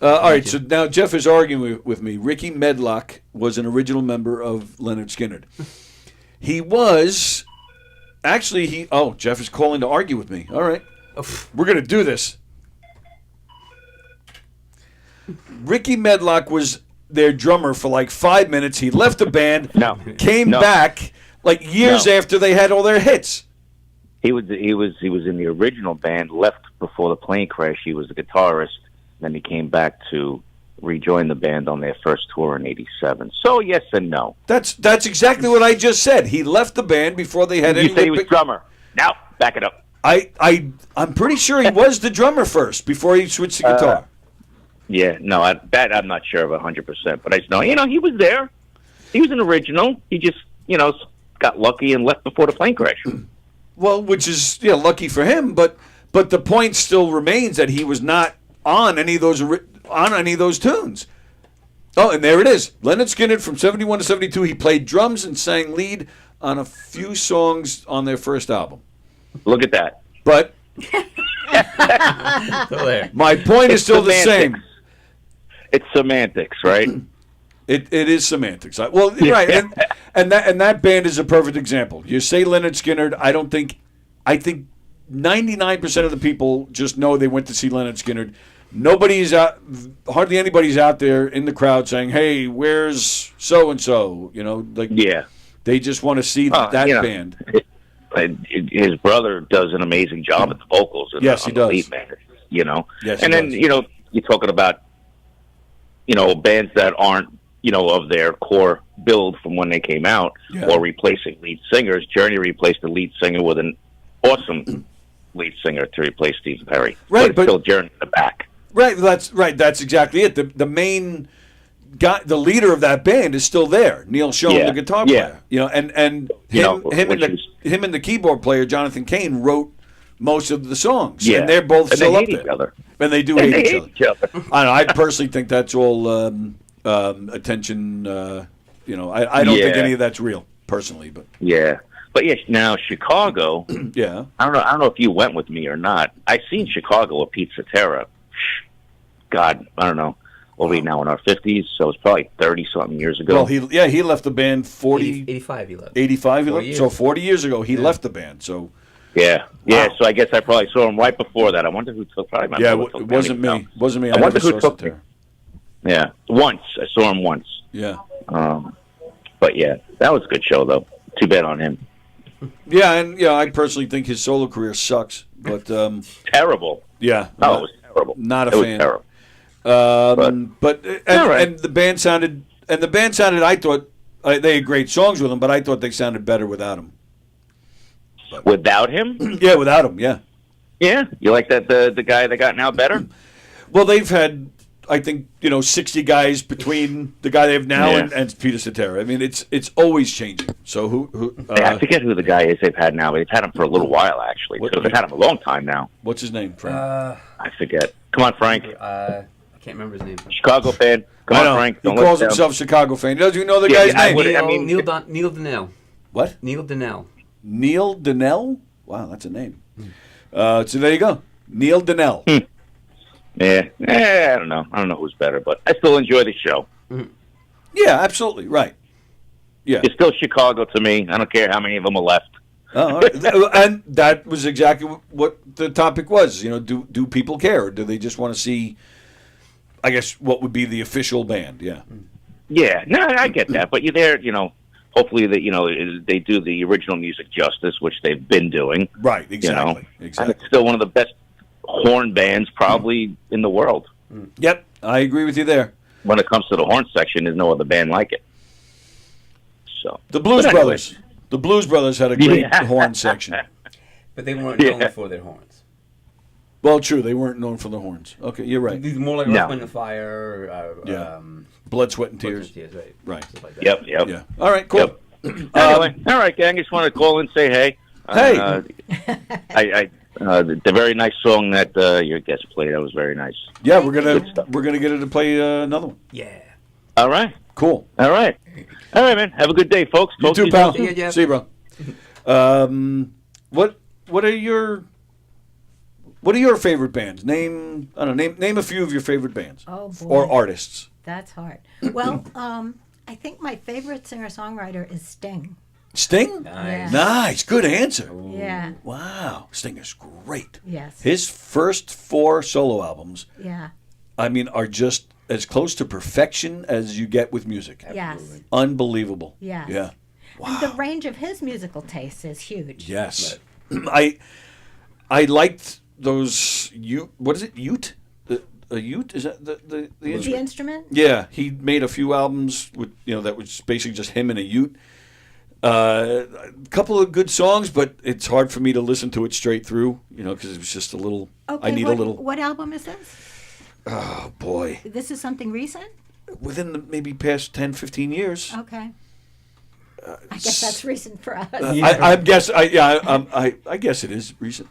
All right. So now Jeff is arguing with me. Ricky Medlock was an original member of Lynyrd Skynyrd. He was. Actually, Jeff is calling to argue with me. All right. We're going to do this. Ricky Medlock was their drummer for like 5 minutes. He left the band, came back like years after they had all their hits. He was in the original band, left before the plane crash. He was the guitarist. Then he came back to rejoin the band on their first tour in '87. So yes and no. That's exactly what I just said. He left the band before they had any. You said he was drummer. Now back it up. I'm pretty sure he was the drummer first before he switched to guitar. Yeah, no, that I'm not sure of 100%, but I just know he was there. He was an original. He just, got lucky and left before the plane crash. Well, which is lucky for him, but the point still remains that he was not on any of those tunes. Oh, and there it is. Leonard Skinner from 71 to 72. He played drums and sang lead on a few songs on their first album. Look at that. But my point is still the same. It's semantics, right? It is semantics. Well, right, and that band is a perfect example. You say Leonard Skinner, I think 99% of the people just know they went to see Leonard Skinner. Nobody's out, hardly anybody's out there in the crowd saying, "Hey, where's so and so?" They just want to see that band. His brother does an amazing job at the vocals. Yes, he does. Lead band, Yes, and then does. you're talking about bands that aren't of their core build from when they came out, or replacing lead singers. Journey replaced the lead singer with an awesome lead singer to replace Steve Perry. Right, but it's still Journey in the back. Right, that's exactly it. The main guy, the leader of that band, is still there. Neil Schoen, the guitar player. And him and the keyboard player Jonathan Cain wrote most of the songs. Yeah, and they're both and still they up hate there. each other. And they do hate each other. I know. I personally think that's all attention. I don't think any of that's real, personally. But now Chicago. Yeah, I don't know if you went with me or not. I seen Chicago with Pete Cetera. God, I don't know. What are we now in our 50s? So it's probably 30-something years ago. Well, he left the band 85 he left. 85 he left. So 40 years ago he left the band. So yeah. So I guess I probably saw him right before that. I wonder who took. Probably my brother took it wasn't me. No. It wasn't me. I wonder never who saw took Cetera. me. Yeah, once I saw him once. Yeah. But that was a good show though. Too bad on him. Yeah, and I personally think his solo career sucks. But terrible. Yeah. Oh, it was terrible. Not a fan. Was terrible. And the band sounded. I thought they had great songs with him, but I thought they sounded better without him. Without him? Yeah, without him. Yeah. Yeah, you like that the guy that got now better? Well, they've had, I think, 60 guys between the guy they have now and Peter Cetera. I mean, it's always changing. So who? I forget who the guy is they've had now, but they've had him for a little while actually. So they've had him a long time now. What's his name, Frank? I forget. Come on, Frank. I can't remember his name. Chicago fan. Come on, Frank. He calls himself Chicago fan. He doesn't even know the guy's name. Neil Donnell. What? Neil Donnell. Neil Donnell? Wow, that's a name. So there you go. Neil Donnell. Yeah. I don't know. I don't know who's better, but I still enjoy the show. Yeah, absolutely. Right. Yeah. It's still Chicago to me. I don't care how many of them are left. Oh, all right. And that was exactly what the topic was. Do people care, or do they just want to see, I guess, what would be the official band? Yeah. Yeah. No, I get that. But you're there, hopefully that, they do the original music justice, which they've been doing. Right, exactly. And it's still one of the best horn bands probably in the world. Yep, I agree with you there. When it comes to the horn section, there's no other band like it. So the Blues Brothers. The Blues Brothers had a great horn section. But they weren't known for their horns. Well, true, they weren't known for the horns. Okay, you're right. More like Earth, Wind and Fire. Blood, Sweat, and Tears. Right. Like that. Yep. Yeah. All right, cool. Yep. Anyway, all right, gang. Just want to call and say hey. Hey. The very nice song that your guest played. That was very nice. Yeah, we're gonna get her to play another one. Yeah. All right. Cool. All right, man. Have a good day, folks. You too, pal. See you, bro. What are your favorite bands? Name a few of your favorite bands. Oh, boy. Or artists. That's hard. Well, I think my favorite singer-songwriter is Sting. Sting? Nice. Nice. Good answer. Yeah. Wow. Sting is great. Yes. His first 4 solo albums, are just as close to perfection as you get with music. Yes. Unbelievable. Yes. Yeah. Wow. And the range of his musical taste is huge. Yes. I liked those what is it? Utte? A utte? Is that the instrument? The instrument? Yeah. He made a few albums with that was basically just him and a utte. A couple of good songs, but it's hard for me to listen to it straight through, because it was just a little. Okay, I need a little. What album is this? Oh boy! This is something recent? within the maybe past 10, 15 years. Okay. I guess that's recent for us. I guess I guess it is recent.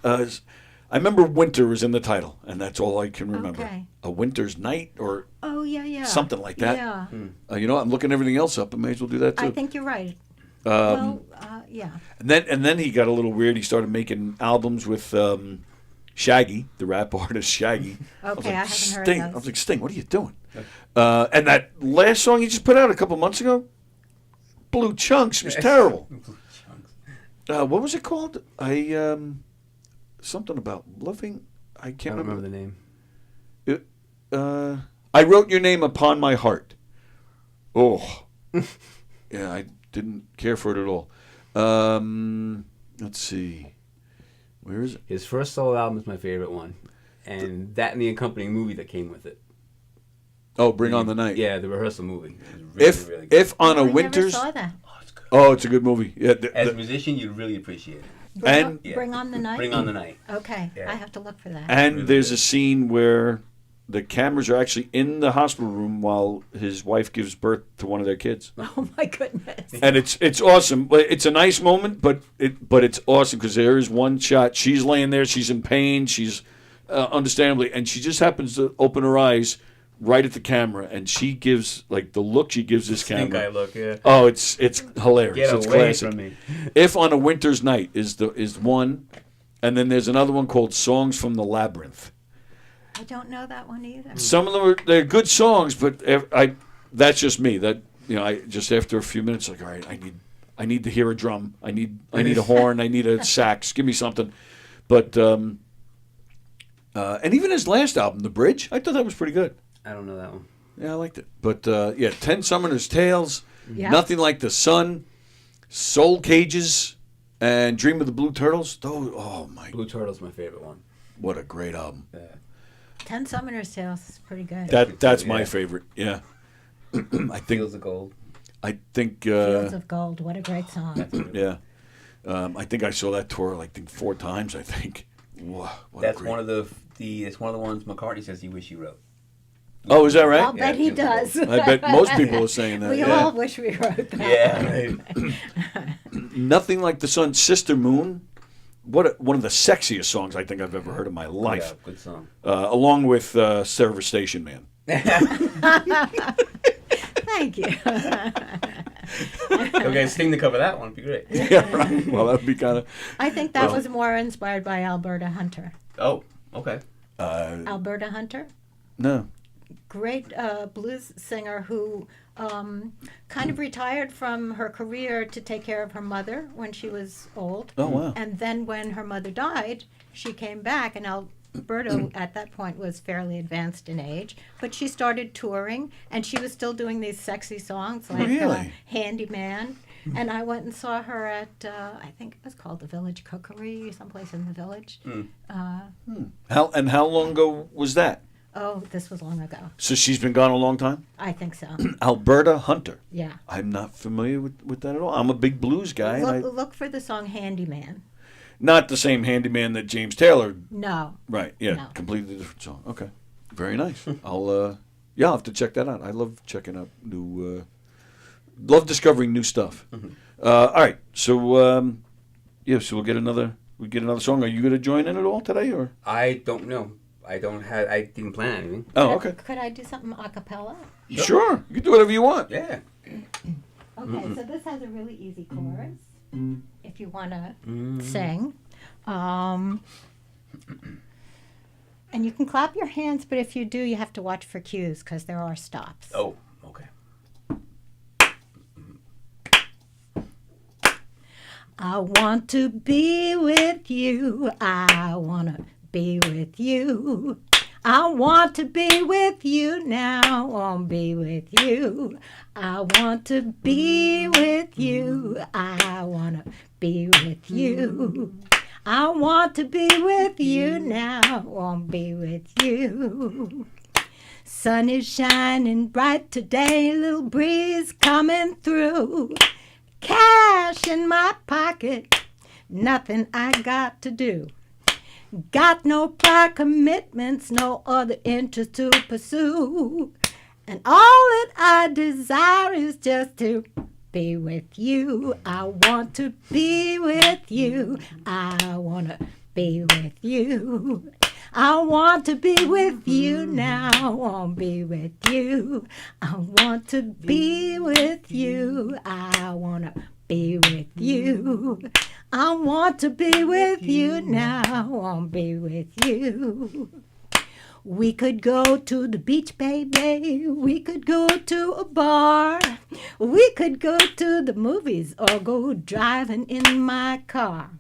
I remember Winter was in the title, and that's all I can remember. Okay. A Winter's Night or something like that. Yeah. You know, I'm looking everything else up. I may as well do that too. I think you're right. Yeah. And then he got a little weird. He started making albums with Shaggy, the rap artist Shaggy. Okay, I haven't Sting. heard of those. I was like, Sting, what are you doing? And that last song he just put out a couple months ago, Blue Chunks, was terrible. What was it called? Something about loving. I can't remember the name. I wrote your name upon my heart. Oh, yeah, I didn't care for it at all. Let's see, where is it? His first solo album is my favorite one, and that and the accompanying movie that came with it. Oh, Bring On the Night. Yeah, the rehearsal movie. Really if on a I winter's. never saw that. Oh, it's a good movie. Yeah, as a musician, you'd really appreciate it. Bring on the Night? Bring on the Night. Okay, Yeah. I have to look for that. And Really there's good. a scene where the cameras are actually in the hospital room while his wife gives birth to one of their kids. Oh my goodness. And it's awesome. But it's a nice moment, but it's awesome because there is one shot. She's laying there. She's in pain. She's understandably, and she just happens to open her eyes right at the camera, and she gives like the look she gives this Stink camera. eye look, yeah. Oh, it's hilarious. Get It's away classic. from me. If on a Winter's Night is one, and then there's another one called Songs from the Labyrinth. I don't know that one either. Some of them they're good songs, but that's just me. That I just after a few minutes like, all right, I need to hear a drum. I need a horn. I need a sax. Give me something. But and even his last album, The Bridge, I thought that was pretty good. I don't know that one. Yeah, I liked it. But 10 Summoner's Tales, Yeah. Nothing Like the Sun, Soul Cages, and Dream of the Blue Turtles. Those, oh my! Blue Turtle's my favorite one. What a great album. Yeah. 10 Summoner's Tales is pretty good. That's my favorite. Yeah. I think Fields of Gold. I think. Fields of Gold, what a great song. Yeah. I think I saw that tour 4 times. I think. Wow, That's one of it's one of the ones McCartney says he wish he wrote. Oh, is that right? I'll bet he does. I bet most people are saying that. We yeah. all wish we wrote that. Yeah. Nothing Like the Sun, Sister Moon. One of the sexiest songs I think I've ever heard in my life. Yeah, good song. Along with Service Station Man. Thank you. Okay, Sting to cover that one would be great. Yeah, right. Well, that would be kind of. I think that was more inspired by Alberta Hunter. Oh, okay. Alberta Hunter? No. Great blues singer who kind of retired from her career to take care of her mother when she was old. Oh, wow. And then when her mother died, she came back, and Alberta at that point was fairly advanced in age, but she started touring, and she was still doing these sexy songs like Really? Handyman. And I went and saw her at, I think it was called the Village Cookery, someplace in the village. How long ago was that? Oh, this was long ago. So she's been gone a long time? I think so. Alberta Hunter. Yeah. I'm not familiar with that at all. I'm a big blues guy. Look for the song Handyman. Not the same handyman that James Taylor. No. Right. Yeah. No. Completely different song. Okay. Very nice. I'll have to check that out. I love checking out new. Love discovering new stuff. Mm-hmm. All right. So so we'll get another song. Are you going to join in at all today or? I don't know. I didn't plan anything. Oh, okay. Could I do something a cappella? Sure. You can do whatever you want. Yeah. Okay, so this has a really easy chorus. If you want to sing. And you can clap your hands, but if you do, you have to watch for cues because there are stops. Oh, okay. I want to be with you. I want to be with you. I want to be with you now. I want to be with you. I want to be with you. I want to be with you. I want to be with you now. I want to be with you. Sun is shining bright today. Little breeze coming through. Cash in my pocket. Nothing I got to do. Got no prior commitments, no other interest to pursue. And all that I desire is just to be with you. I want to be with you. I want to be with you. I want to be with you now. I want to be with you. I want to be with you. I want to be with you. I want to be with you now. I want to be with you. We could go to the beach, baby. We could go to a bar. We could go to the movies or go driving in my car.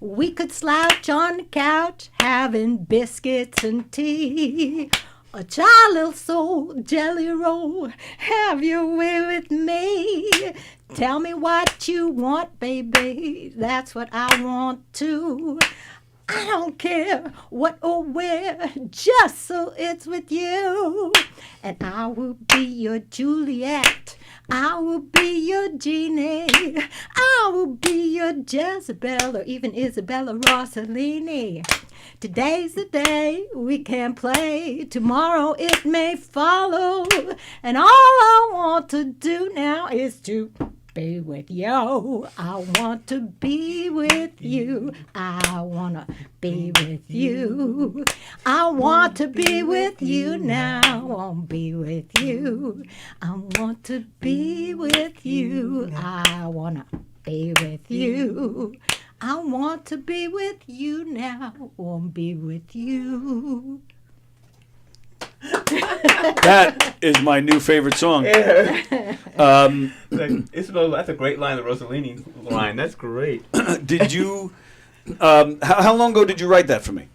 We could slouch on the couch having biscuits and tea. A child little soul jelly roll, have your way with me. Tell me what you want, baby. That's what I want too. I don't care what or where, just so it's with you. And I will be your Juliet. I will be your Jeannie. I will be your Jezebel or even Isabella Rossellini. Today's the day we can play. Tomorrow it may follow. And all I want to do now is to be with you. I want to be with you. I want to be with you. I want to be with you now. I want to be with you. I want to be with you. I want to be with you. I want to be with you now. I want to be with you. That is my new favorite song. Isabel, that's a great line, the Rossellini line. That's great. Did you? How long ago did you write that for me?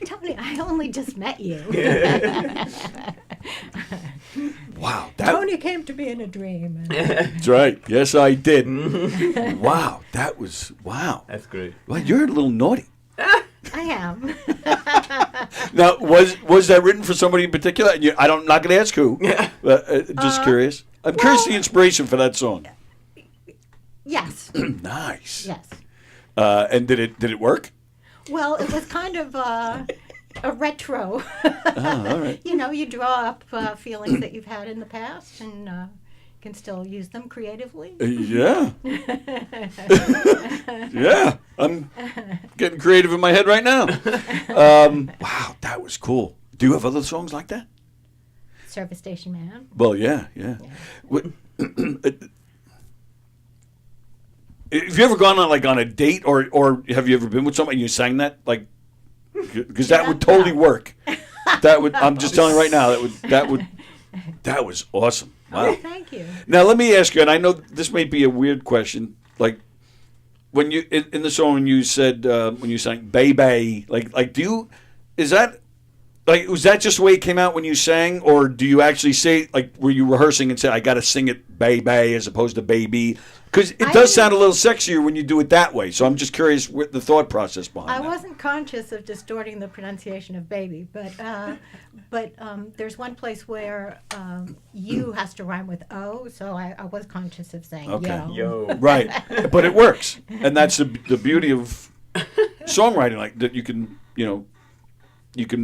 Tony, I only just met you. Wow. Tony came to me in a dream. That's right. Yes, I did. Wow. That was, wow. That's great. Well, you're a little naughty. I am. Now, was that written for somebody in particular? I'm not going to ask who. Just curious. I'm curious the inspiration for that song. Yes. Nice. Yes. And did it work? Well, it was kind of a retro. Oh, all right. You know, you draw up feelings that you've had in the past and can still use them creatively. Yeah. Yeah. I'm getting creative in my head right now. Wow, that was cool. Do you have other songs like that? Service Station Man. Well, yeah. Have you ever gone on a date or have you ever been with somebody and you sang that because that would totally work. I'm just telling you right now that was awesome. Wow. Oh, thank you. Now let me ask you, and I know this may be a weird question, like when you in the song when you said when you sang "Baby," was that just the way it came out when you sang, or do you actually say were you rehearsing and said I got to sing it "baby" as opposed to "baby"? Because it does sound a little sexier when you do it that way. So I'm just curious what the thought process behind that. I wasn't conscious of distorting the pronunciation of baby, but there's one place where "you" has to rhyme with "o," so I was conscious of saying "yo." Right, but it works, and that's the beauty of songwriting, that you can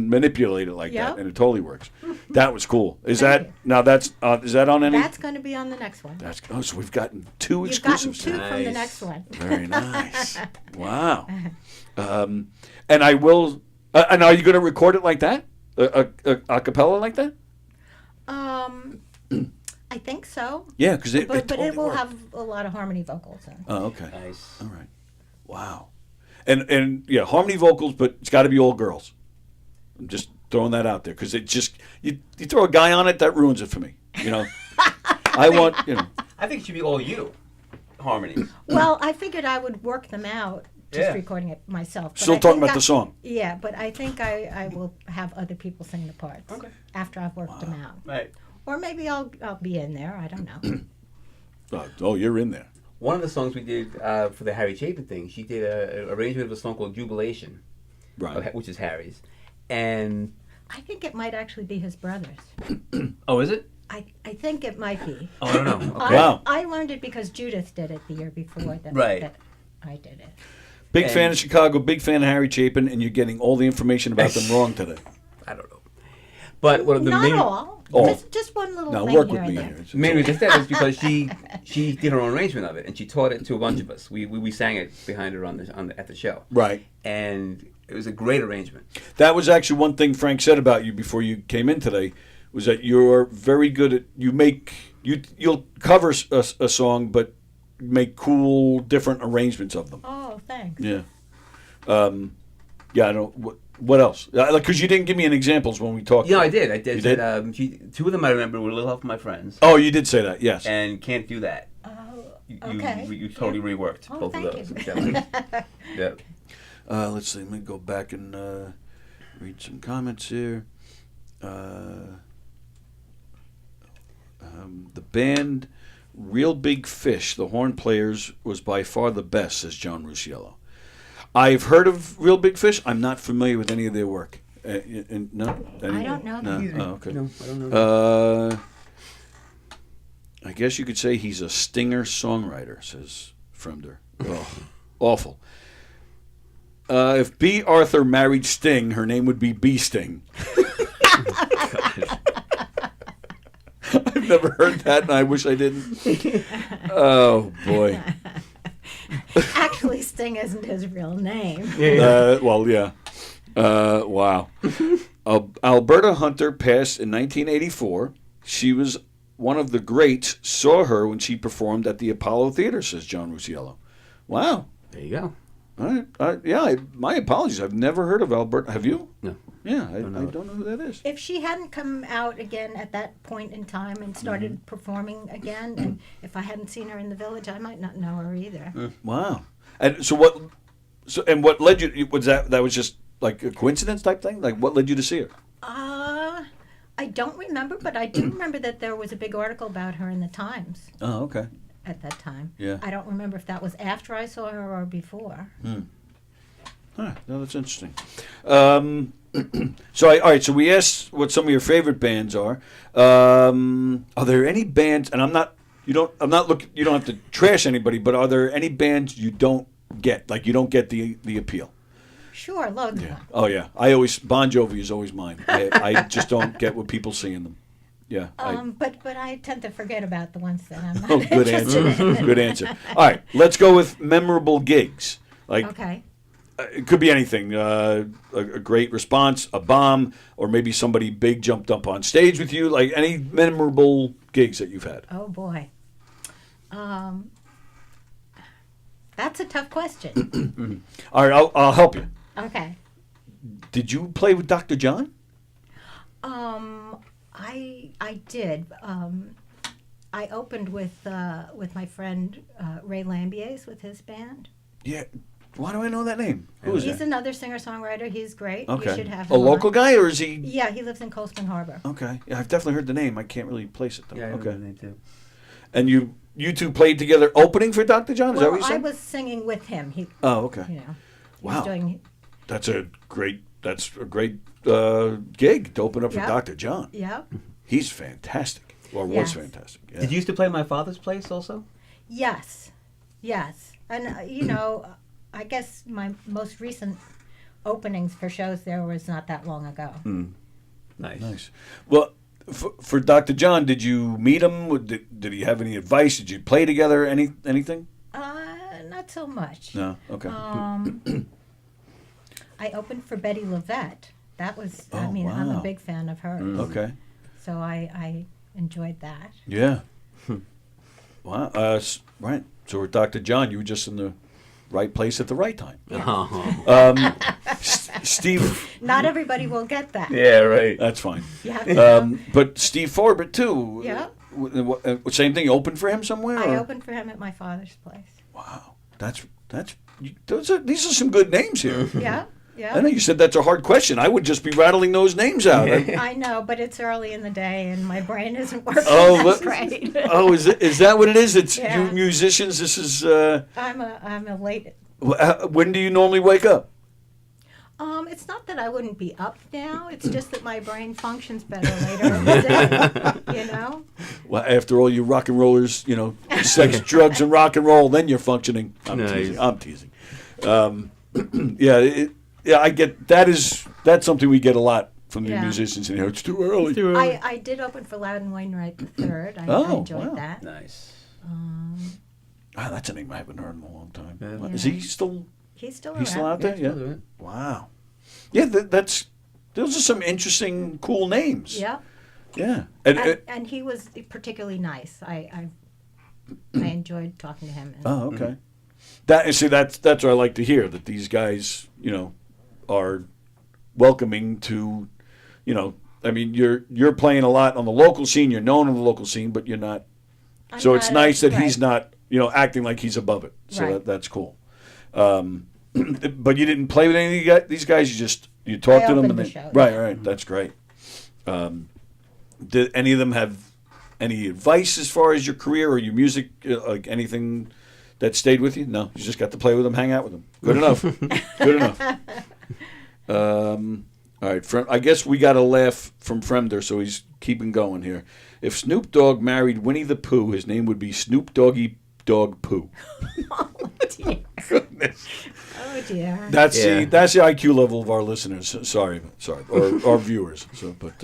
manipulate it that, and it totally works. That was cool. Is that on any? That's going to be on the next one. So we've gotten two You've gotten exclusives. two from the next one. Very nice. Wow. And I will. And are you going to record it like that? A cappella like that? I think so. Yeah, because it totally it will worked. have a lot of harmony vocals. Oh, okay. Nice. All right. Wow. And yeah, harmony vocals, but it's got to be all girls. I'm just throwing that out there because it just you throw a guy on it, that ruins it for me. I want. I think it should be all you harmonies. Well, I figured I would work them out just Yeah. recording it myself. But Still I talking think about the song. Yeah, but I think I will have other people sing the parts after I've worked them out. Right. Or maybe I'll be in there. I don't know. Oh, you're in there. One of the songs we did for the Harry Chapin thing, she did an arrangement of a song called Jubilation, right? Which is Harry's, and I think it might actually be his brother's. Oh, is it? I think it might be. Oh, I don't know. Okay. Wow. I learned it because Judith did it the year before that, Right. that I did it. Big fan of Chicago, big fan of Harry Chapin, and you're getting all the information about them wrong today. I don't know. But what the Not main, all. Oh. Just one little Now thing work here with and me there. here. the main reason I said is because she did her own arrangement of it, and she taught it to a bunch of us. We sang it behind her at the show. Right. And it was a great arrangement. That was actually one thing Frank said about you before you came in today, was that you're very good at you'll cover a song, but make cool different arrangements of them. Oh, thanks. Yeah. Yeah. I don't. What else? Because you didn't give me any examples when we talked. Yeah, I did. You said, did? two of them I remember were Little Help from My Friends. Oh, you did say that. Yes. And Can't Do That. Okay. You totally reworked both of those. Yeah. Let's see. Let me go back and read some comments here. The band Real Big Fish, the horn players, was by far the best, says John Rusciello. I've heard of Real Big Fish. I'm not familiar with any of their work. No? I don't know No? that. Oh, okay. No, I don't know. I guess you could say he's a stinger-songwriter, says Fremder. Oh, awful. If B. Arthur married Sting, her name would be B. Sting. I've never heard that, and I wish I didn't. Oh, boy. Actually, Sting isn't his real name. Well, yeah. Wow. Alberta Hunter passed in 1984. She was one of the greats. Saw her when she performed at the Apollo Theater, says John Rusciello. Wow. There you go. All right. My apologies. I've never heard of Alberta. Have you? No. Yeah, I don't know who that is. If she hadn't come out again at that point in time and started Mm-hmm. performing again, and if I hadn't seen her in the Village, I might not know her either. Wow. And so what? What led you? Was that was just like a coincidence type thing? Like what led you to see her? I don't remember, but I do remember that there was a big article about her in the Times Oh, okay. at that time. Yeah. I don't remember if that was after I saw her or before. All right. No, that's interesting. All right. So we asked what some of your favorite bands are. Are there any bands? And I'm not. You don't have to trash anybody, but are there any bands you don't get? Like you don't get the appeal? Sure, loads of them. Oh yeah. Bon Jovi is always mine. I just don't get what people see in them. Yeah. But I tend to forget about the ones that I'm not Good interested answer. in. Good answer. All right. Let's go with memorable gigs. Like. Okay. It could be anything. A great response, a bomb, or maybe somebody big jumped up on stage with you. Like any memorable gigs that you've had. Oh boy, that's a tough question. All right, I'll help you. Okay. Did you play with Dr. John? I did. I opened with my friend Ray Lambiers with his band. Yeah. Why do I know that name? Who is He's that? another singer-songwriter. He's great. Okay. You should have A him local on. guy, or is he? Yeah, he lives in Cold Spring Harbor. Okay. Yeah, I've definitely heard the name. I can't really place it though. Yeah, I okay. remember the name too. And you two played together opening for Dr. John? Is that Well, what you I said? was singing with him. Oh, okay. You know. He Wow. was doing, That's a great gig to open up for Yep. Dr. John. yeah. He's fantastic. Or was Yes. fantastic. Yeah. Did you used to play My Father's Place also? Yes. And, I guess my most recent openings for shows there was not that long ago. Nice. Well, for Dr. John, did you meet him? Did he have any advice? Did you play together? Anything? Not so much. No. Okay. I opened for Betty Levette. That was, Oh, I'm wow. a big fan of hers. Okay. So I enjoyed that. Yeah. Wow. Right. So with Dr. John, you were just in the right place at the right time. Steve. Not everybody will get that. Yeah, right. That's fine. You have to know. But Steve Forbett too. Yeah. Same thing. You opened for him somewhere? I or? opened for him at my father's place. Wow. These are some good names here. Yeah. Yeah. I know you said that's a hard question. I would just be rattling those names out. I know, but it's early in the day and my brain isn't working Oh, that great. Oh, is that what it is? It's Yeah. you musicians. This is. I'm a late. When do you normally wake up? It's not that I wouldn't be up now. It's just that my brain functions better later in the day. You know. Well, after all, you rock and rollers, sex, drugs, and rock and roll, then you're functioning. I'm teasing. Yeah, I get that. That's something we get a lot from the Yeah. musicians in here. It's too early. I did open for Loudon Wainwright III. I Oh, enjoyed wow. that. Nice. That's a name I haven't heard in a long time. Yeah. Is he still? He's still He's still around. out there. Yeah, Yeah. still doing Wow. Yeah, that's. Those are some interesting, cool names. Yeah. Yeah. And he was particularly nice. I enjoyed talking to him. Oh, okay. That's what I like to hear, that these guys, are welcoming to, I mean, you're playing a lot on the local scene, you're known on the local scene, but you're not. So it's nice that he's not, acting like he's above it. So Right. that's cool. But you didn't play with any of these guys. You talked to them, opened and the show, right, yeah. right. That's great. Did any of them have any advice as far as your career or your music, like anything that stayed with you? No, you just got to play with them, hang out with them. Good enough. Good enough. All right, I guess we got a laugh from Fremder, so he's keeping going here. If Snoop Dogg married Winnie the Pooh, his name would be Snoop Doggy Dog Pooh. Oh, dear. Goodness. Oh, dear. That's the IQ level of our listeners. Sorry, or our viewers. So, but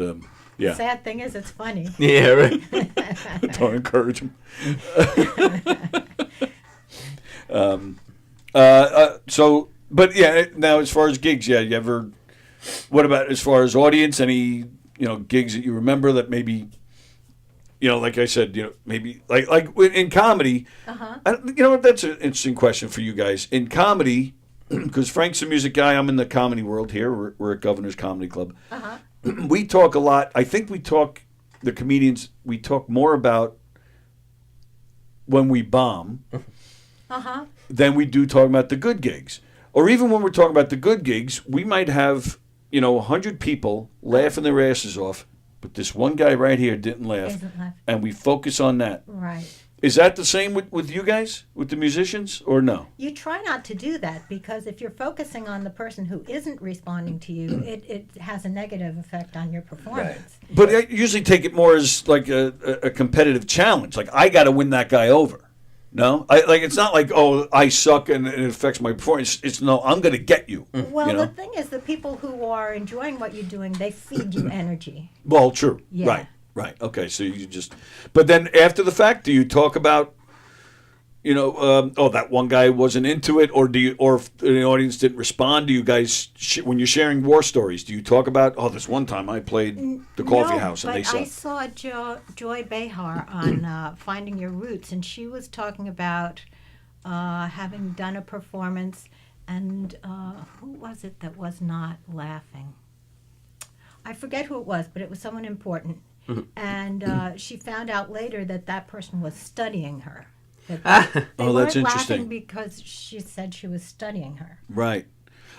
yeah. Sad thing is, it's funny. Yeah, right. Don't encourage them. So, but yeah. Now, as far as gigs, yeah, you ever? What about as far as audience? Any gigs that you remember that maybe? Like I said, maybe like in comedy. That's an interesting question for you guys. In comedy, because Frank's a music guy, I'm in the comedy world here. We're at Governor's Comedy Club. We talk a lot. I think the comedians, we talk more about when we bomb than we do talking about the good gigs. Or even when we're talking about the good gigs, we might have, 100 people laughing their asses off. But this one guy right here didn't laugh, and we focus on that. Right. Is that the same with you guys, with the musicians, or no? You try not to do that, because if you're focusing on the person who isn't responding to you, it has a negative effect on your performance. But I usually take it more as like a competitive challenge. Like, I got to win that guy over. No? It's not like, oh, I suck and it affects my performance. It's no, I'm going to get you. Well, the thing is, the people who are enjoying what you're doing, they feed you energy. Well, true. Yeah. Right. Okay, so you just... But then after the fact, do you talk about, that one guy wasn't into it, or if the audience didn't respond, do you guys, when you're sharing war stories, do you talk about, this one time I played the coffee house and they I sucked? saw Joy Behar on Finding Your Roots, and she was talking about having done a performance, and who was it that was not laughing? I forget who it was, but it was someone important. And she found out later that person was studying her. They that's weren't interesting. laughing because she said she was studying her. Right.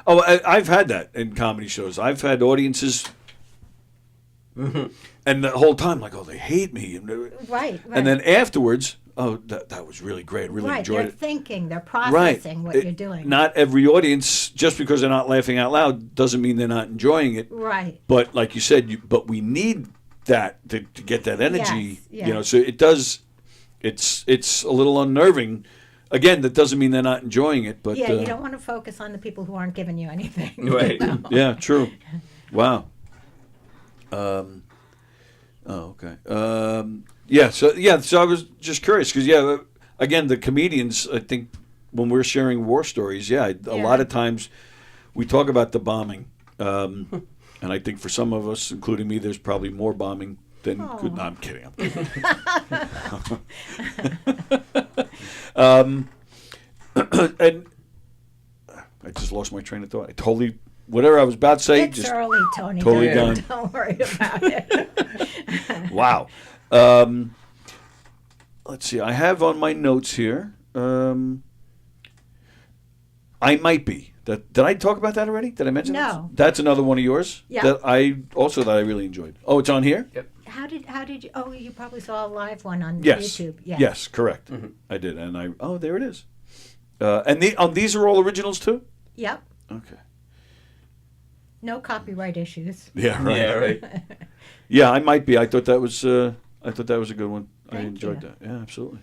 Oh, I've had that in comedy shows. I've had audiences, and the whole time, like, they hate me. Right. And then afterwards, that was really great. I really enjoyed they're it. thinking, they're processing what you're doing. Not every audience, just because they're not laughing out loud, doesn't mean they're not enjoying it. Right. But like you said, but we need that to get that energy. Yes, So it does. It's a little unnerving. Again, that doesn't mean they're not enjoying it, but you don't want to focus on the people who aren't giving you anything. Right. Yeah, true. Wow. Okay. So I was just curious because again, the comedians, I think when we're sharing war stories, a lot of times we talk about the bombing, and I think for some of us, including me, there's probably more bombing than good. No, I'm kidding. And I just lost my train of thought. Whatever I was about to say, It's just early, Tony. totally gone. Don't worry about it. Wow. Let's see. I have on my notes here. I might be. Did I talk about that already? Did I mention No. that? That's another one of yours. Yeah. That I really enjoyed. Oh, it's on here. Yep. How did you? Oh, you probably saw a live one on Yes. YouTube. Yes, correct. I did, and there it is. And these are all originals too. Yep. Okay. No copyright issues. Yeah. Right. Yeah, right. Yeah, I might be. I thought that was a good one. I Thank enjoyed you. that. Yeah, absolutely.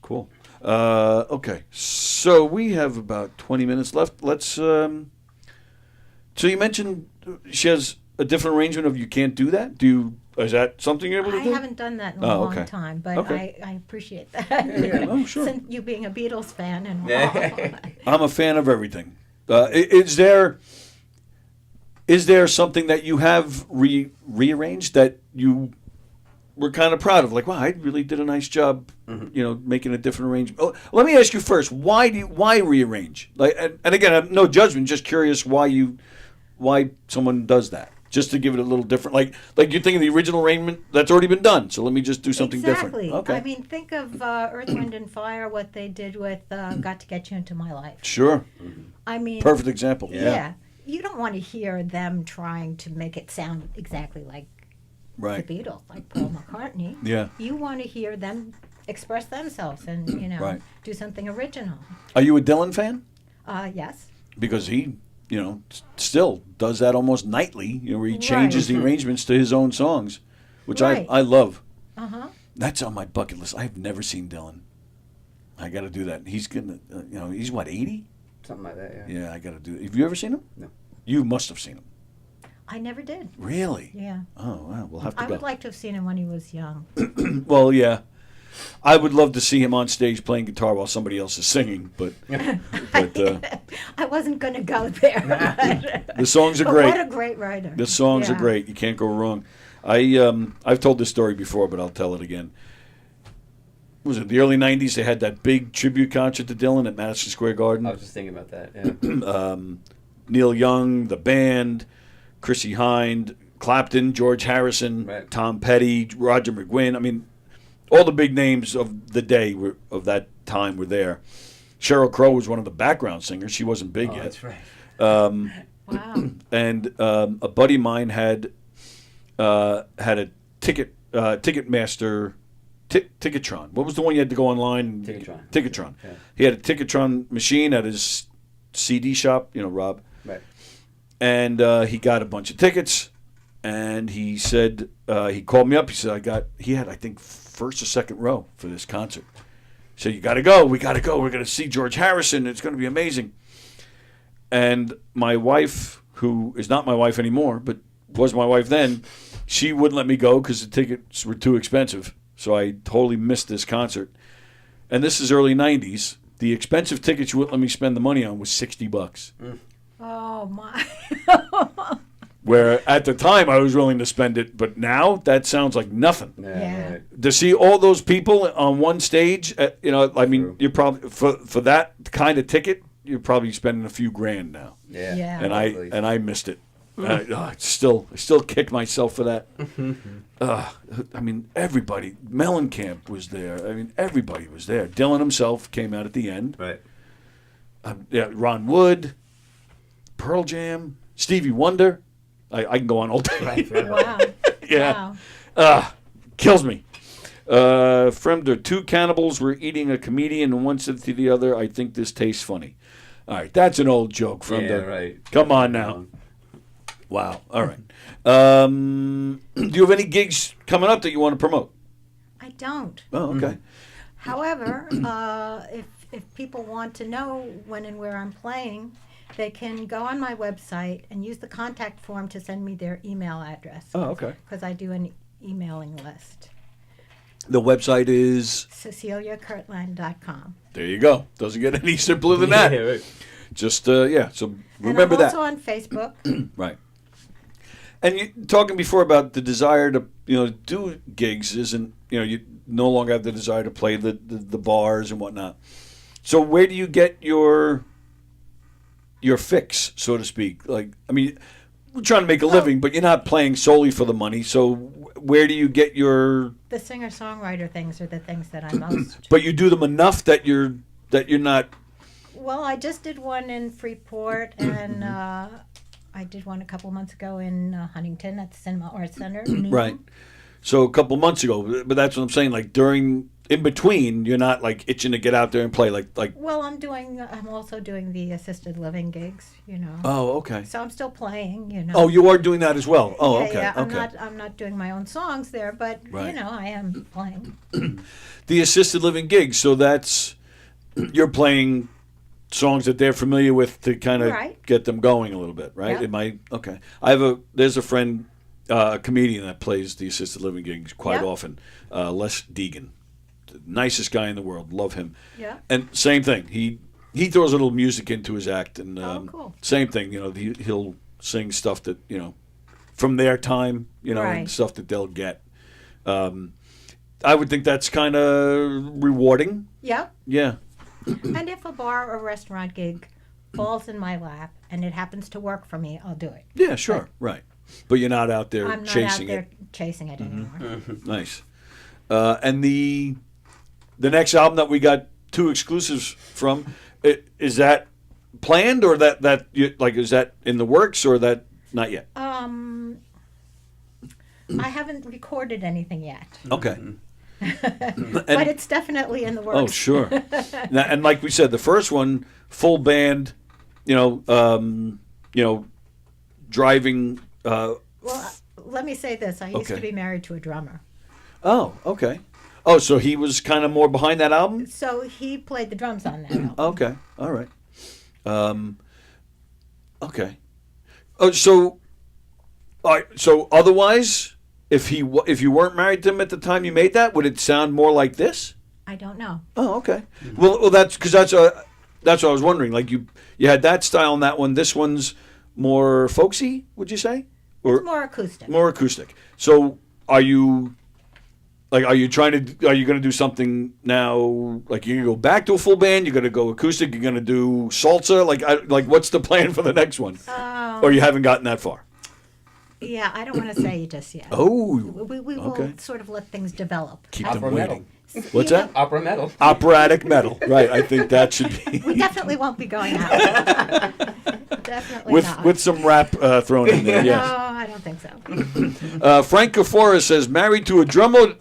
Cool. Okay, so we have about 20 minutes left. Let's. So you mentioned she has a different arrangement of you can't do that? Is that something you're able to I do? haven't done that in a long time, but I appreciate that. Oh, sure. Since you being a Beatles fan and all. I'm a fan of everything. Is there something that you have rearranged that you were kind of proud of? Like, wow, I really did a nice job, making a different arrangement. Oh, let me ask you first, why rearrange? Like, and again, no judgment, just curious why someone does that. Just to give it a little different, like you're thinking the original arrangement that's already been done. So let me just do something different. Okay. I mean, think of Earth, Wind, and Fire. What they did with "Got to Get You Into My Life." Sure. I mean, perfect example. Yeah. You don't want to hear them trying to make it sound exactly like the Beatles, like Paul McCartney. Yeah. You want to hear them express themselves and do something original. Are you a Dylan fan? Yes. Because he, still does that almost nightly. Where he changes the arrangements to his own songs, which I love. That's on my bucket list. I've never seen Dylan. I got to do that. He's gonna, he's what, 80? Something like that. Yeah. Yeah, I got to do it. Have you ever seen him? No. You must have seen him. I never did. Really? Yeah. Oh, wow. We'll have to go. I would like to have seen him when he was young. Well, yeah. I would love to see him on stage playing guitar while somebody else is singing, but I wasn't going to go there. The songs are but great. What a great writer. The songs are great. You can't go wrong. I've told this story before, but I'll tell it again. Was it the early 90s? They had that big tribute concert to Dylan at Madison Square Garden. I was just thinking about that, yeah. Neil Young, the band, Chrissie Hynde, Clapton, George Harrison, Tom Petty, Roger McGuinn. I mean, all the big names of the day of that time were there. Sheryl Crow was one of the background singers. She wasn't big yet. That's right. Wow. And a buddy of mine had a Ticketmaster, Ticketron. What was the one you had to go online? Ticketron. Yeah. He had a Ticketron machine at his CD shop, Rob. Right. And he got a bunch of tickets. And he said, he called me up. He said, he had, I think, first or second row for this concert. He said, you got to go. We got to go. We're going to see George Harrison. It's going to be amazing. And my wife, who is not my wife anymore, but was my wife then, she wouldn't let me go because the tickets were too expensive. So I totally missed this concert. And this is early 90s. The expensive tickets you wouldn't let me spend the money on was $60. Oh, my. Where at the time I was willing to spend it, but now that sounds like nothing. Yeah. Right. To see all those people on one stage, I mean, you're probably for that kind of ticket, you're probably spending a few grand now. Yeah. And I missed it. I still kick myself for that. I mean, everybody. Mellencamp was there. I mean, everybody was there. Dylan himself came out at the end. Right. Ron Wood, Pearl Jam, Stevie Wonder. I can go on all day. Right. Wow. Yeah. Wow. Kills me. Fremder, two cannibals were eating a comedian and one said to the other, I think this tastes funny. All right, that's an old joke, Fremder. Yeah, right. Come on now. Wow. All right. Do you have any gigs coming up that you want to promote? I don't. Oh, okay. However, if people want to know when and where I'm playing, they can go on my website and use the contact form to send me their email address. Oh, okay. Because I do an emailing list. The website is? CeciliaKirtland.com. There you go. Doesn't get any simpler than that. Yeah, right. Just, so remember and I'm that. also on Facebook. Right. And you talking before about the desire to, do gigs isn't, you no longer have the desire to play the bars and whatnot. So where do you get your fix, so to speak? Like, I mean, we're trying to make a living, but you're not playing solely for the money. So where do you get your... The singer-songwriter things are the things that I most... But you do them enough that you're not... Well, I just did one in Freeport, and I did one a couple months ago in Huntington at the Cinema Arts Center. Right. So a couple months ago, but that's what I'm saying. Like in between, you're not like itching to get out there and play. Like. Well, I'm also doing the assisted living gigs. Oh, okay. So I'm still playing. Oh, you are doing that as well. Oh, yeah, okay. Yeah, okay. I'm not doing my own songs there, but right. I am playing. The assisted living gigs. So that's you're playing songs that they're familiar with to kind of Right. get them going a little bit, right? Yep. It might okay. There's a friend, a comedian that plays the assisted living gigs quite Yep. often. Les Deegan, the nicest guy in the world, love him. Yeah. And same thing, he throws a little music into his act, and cool. same thing, he'll sing stuff that from their time, and Right. stuff that they'll get. I would think that's kind of rewarding. Yep. Yeah. And if a bar or restaurant gig falls in my lap and it happens to work for me, I'll do it. Yeah, sure, right. But you're not out there I'm not chasing out there it. chasing it anymore. Nice. And the next album that we got 2 exclusives from, is that planned, or that is that in the works, or that not yet? I haven't recorded anything yet. Okay. But it's definitely in the works. Oh, sure. Now, and like we said, the first one, full band, driving. Well, let me say this. I used Okay. to be married to a drummer. Oh, okay. Oh, so he was kind of more behind that album? So he played the drums on that album. Okay. All right. Okay. Oh, so, all right. So otherwise, if you weren't married to him at the time you made that, would it sound more like this? I don't know. Oh, okay. Well, that's because that's what I was wondering. Like you had that style on that one. This one's more folksy, would you say? Or It's more acoustic. more acoustic. So are you going to do something now? Like you're going to go back to a full band? You're going to go acoustic? You're going to do salsa? Like what's the plan for the next one? Or you haven't gotten that far? Yeah, I don't want to say just yet. Oh, we will okay. sort of let things develop. Keep Opera them waiting. metal. What's that? Opera metal. Operatic metal. Right. I think that should be. We definitely won't be going out. Definitely not. with some rap thrown in there. Yes. No, I don't think so. Frank Kafora says, married to a drummer,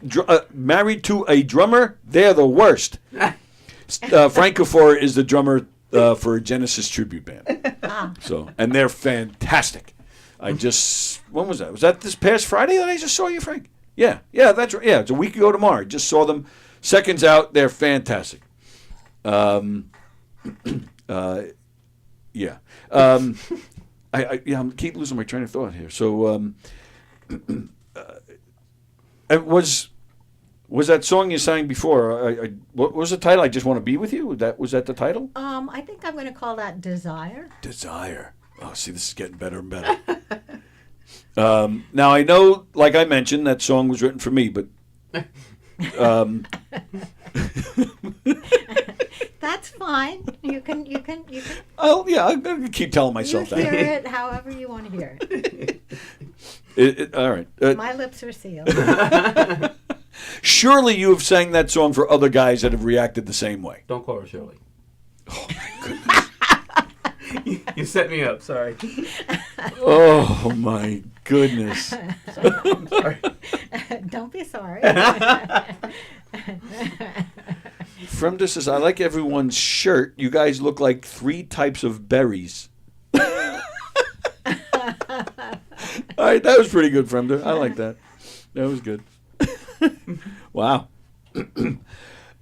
they're the worst. Frank Kafora is the drummer for a Genesis tribute band. So, and they're fantastic. When was that? Was that this past Friday that I just saw you, Frank? Yeah, that's right. Yeah, it's a week ago tomorrow. I just saw them. Seconds out, they're fantastic. Yeah. I keep losing my train of thought here. So, was that song you sang before? What was the title? I Just Want to Be With You. Was that the title? I think I'm going to call that Desire. Desire. Oh, see, this is getting better and better. Now I know, like I mentioned, that song was written for me, but. That's fine. You can. Oh yeah, I'm gonna keep telling myself you hear it however you want to hear it. All right. My lips are sealed. Surely you have sang that song for other guys that have reacted the same way. Don't call her Shirley. Oh my goodness. You set me up. Sorry. Oh my goodness. I'm sorry. Don't be sorry. Fremda says, I like everyone's shirt. You guys look like 3 types of berries. All right, that was pretty good, Fremda. I like that. That was good. Wow.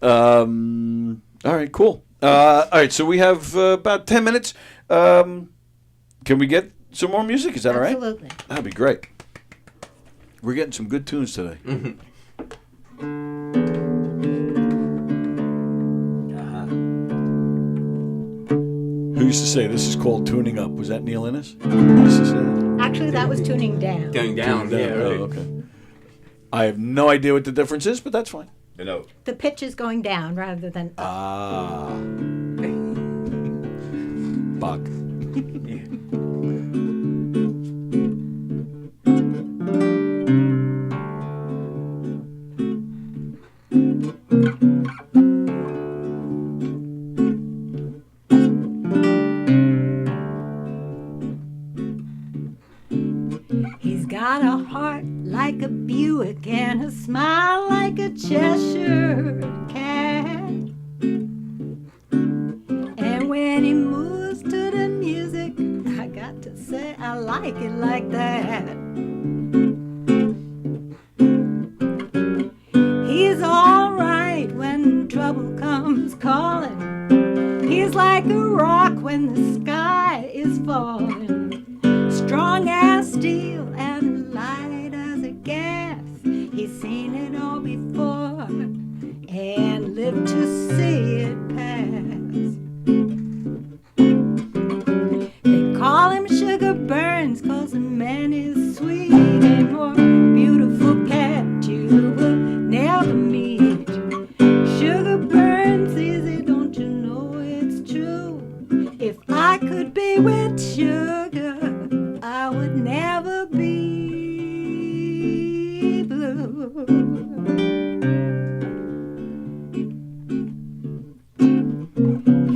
All right, cool. All right, so we have about 10 minutes. Can we get some more music? Is that all right? Absolutely. That'd be great. We're getting some good tunes today. Who used to say this is called tuning up? Was that Neil Innes? Actually, that was tuning down. Tuning down. Yeah, right. Oh, okay. I have no idea what the difference is, but that's fine. The note. The pitch is going down rather than up. Bach. He's got a heart like a Buick and a smile like a Cheshire cat. And when he moves to the music, I got to say I like it like that. He's all right when trouble comes calling. He's like a when the sky is falling. Strong as steel and light as a gas. He's seen it all before and lived to see it pass. They call him Sugar Burns 'cause the man is sweet and more beautiful cat you will never meet. Sugar burns easy, don't you know it's true? If I could be with sugar, I would never be blue.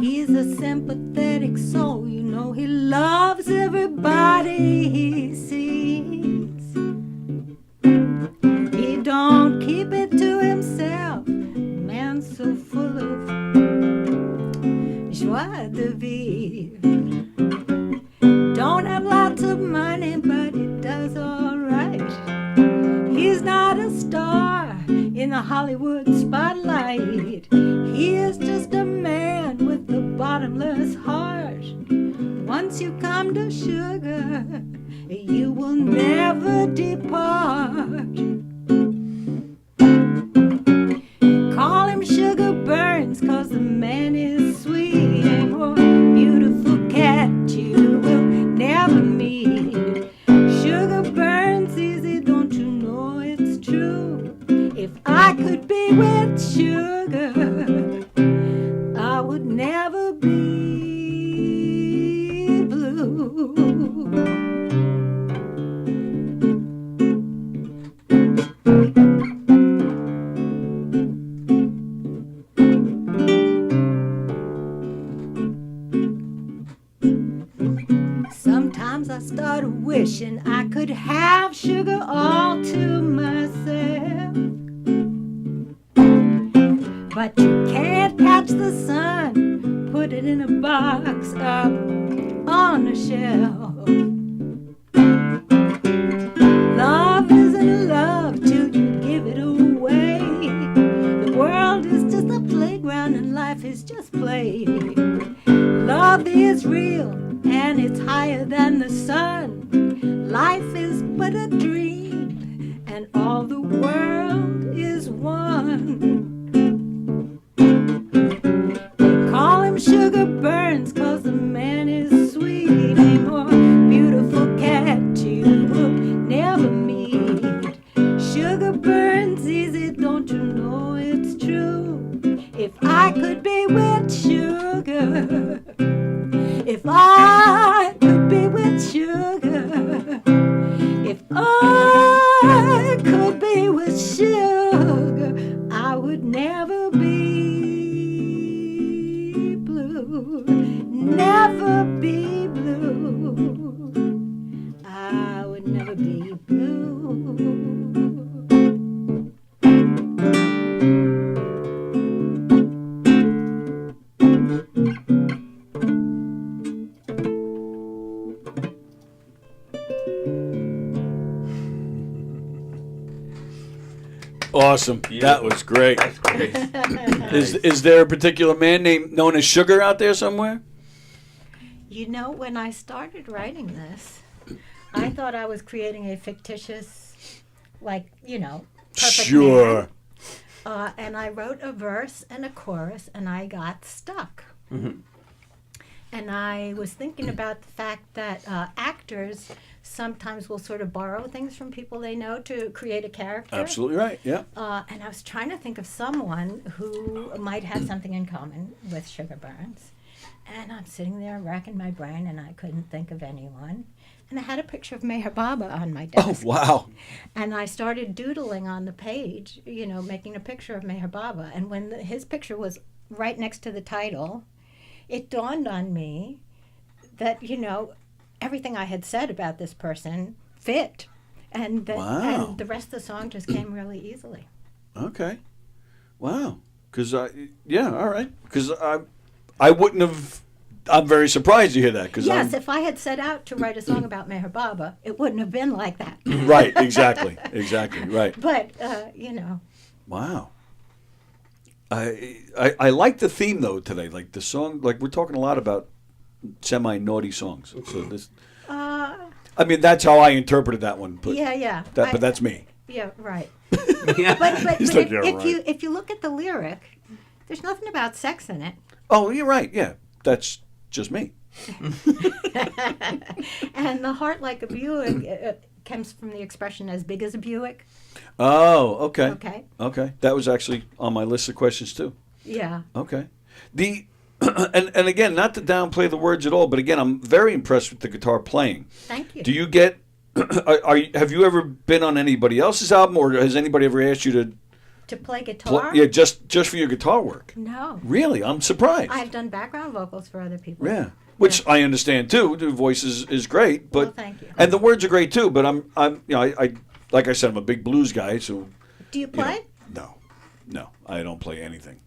He's a sympathetic soul, you know he loves everybody he sees. He don't keep it to himself, man's so full of joie de vivre. Don't have lots of money, but he does all right. He's not a star in the Hollywood spotlight. He is just a man with a bottomless heart. Once you come to sugar, you will never depart. Call him Sugar Burns 'cause the man is sweet and more beautiful cat you will never meet. Sugar burns easy, don't you know it's true? If I could be with sugar, I would never be blue. Sometimes I start wishing I could have sugar all to myself. But you can't catch the sun, put it in a box up on a shelf. Love isn't love till you give it away. The world is just a playground and life is just play. Love is real and it's higher than the sun. Life is but a dream and all the world is one. They call him Sugar Burns 'cause the man is sweet and more beautiful cat you will never meet. Sugar burns easy, don't you know it's true? If I could be with sugar, if I could be with sugar, if I could be with sugar, I would never be blue, never be blue. I would never be blue. Awesome. That was great. That's great. Is there a particular man known as Sugar out there somewhere? You know, when I started writing this, I thought I was creating a fictitious, perfect Sure. man. And I wrote a verse and a chorus, and I got stuck. Mm-hmm. And I was thinking about the fact that actors sometimes will sort of borrow things from people they know to create a character. Absolutely right, yeah. And I was trying to think of someone who might have something in common with Sugar Burns. And I'm sitting there racking my brain, and I couldn't think of anyone. And I had a picture of Meher Baba on my desk. Oh, wow. And I started doodling on the page, making a picture of Meher Baba. And when his picture was right next to the title, it dawned on me that, everything I had said about this person fit. And and the rest of the song just came really easily. Okay. Wow. Because all right. Because I wouldn't have. I'm very surprised to hear that. Yes, if I had set out to write a song about Meher Baba, it wouldn't have been like that. Right, exactly, right. But, Wow. I like the theme, though, today. Like the song, like we're talking a lot about semi-naughty songs. So this, I mean, that's how I interpreted that one. But yeah. but that's me. Yeah, right. but if you look at the lyric, there's nothing about sex in it. Oh, you're right. Yeah, that's just me. And the heart like a Buick comes from the expression as big as a Buick. Oh, okay. Okay. That was actually on my list of questions too. Yeah. Okay. And again, not to downplay the words at all, but again, I'm very impressed with the guitar playing. Thank you. Do you get? Have you ever been on anybody else's album, or has anybody ever asked you to play guitar? Yeah, just for your guitar work. No. Really, I'm surprised. I've done background vocals for other people. Yeah. Which I understand too. The voice is great, but well, thank you. And the words are great too. But I'm I like I said, I'm a big blues guy. So do you play? No, I don't play anything.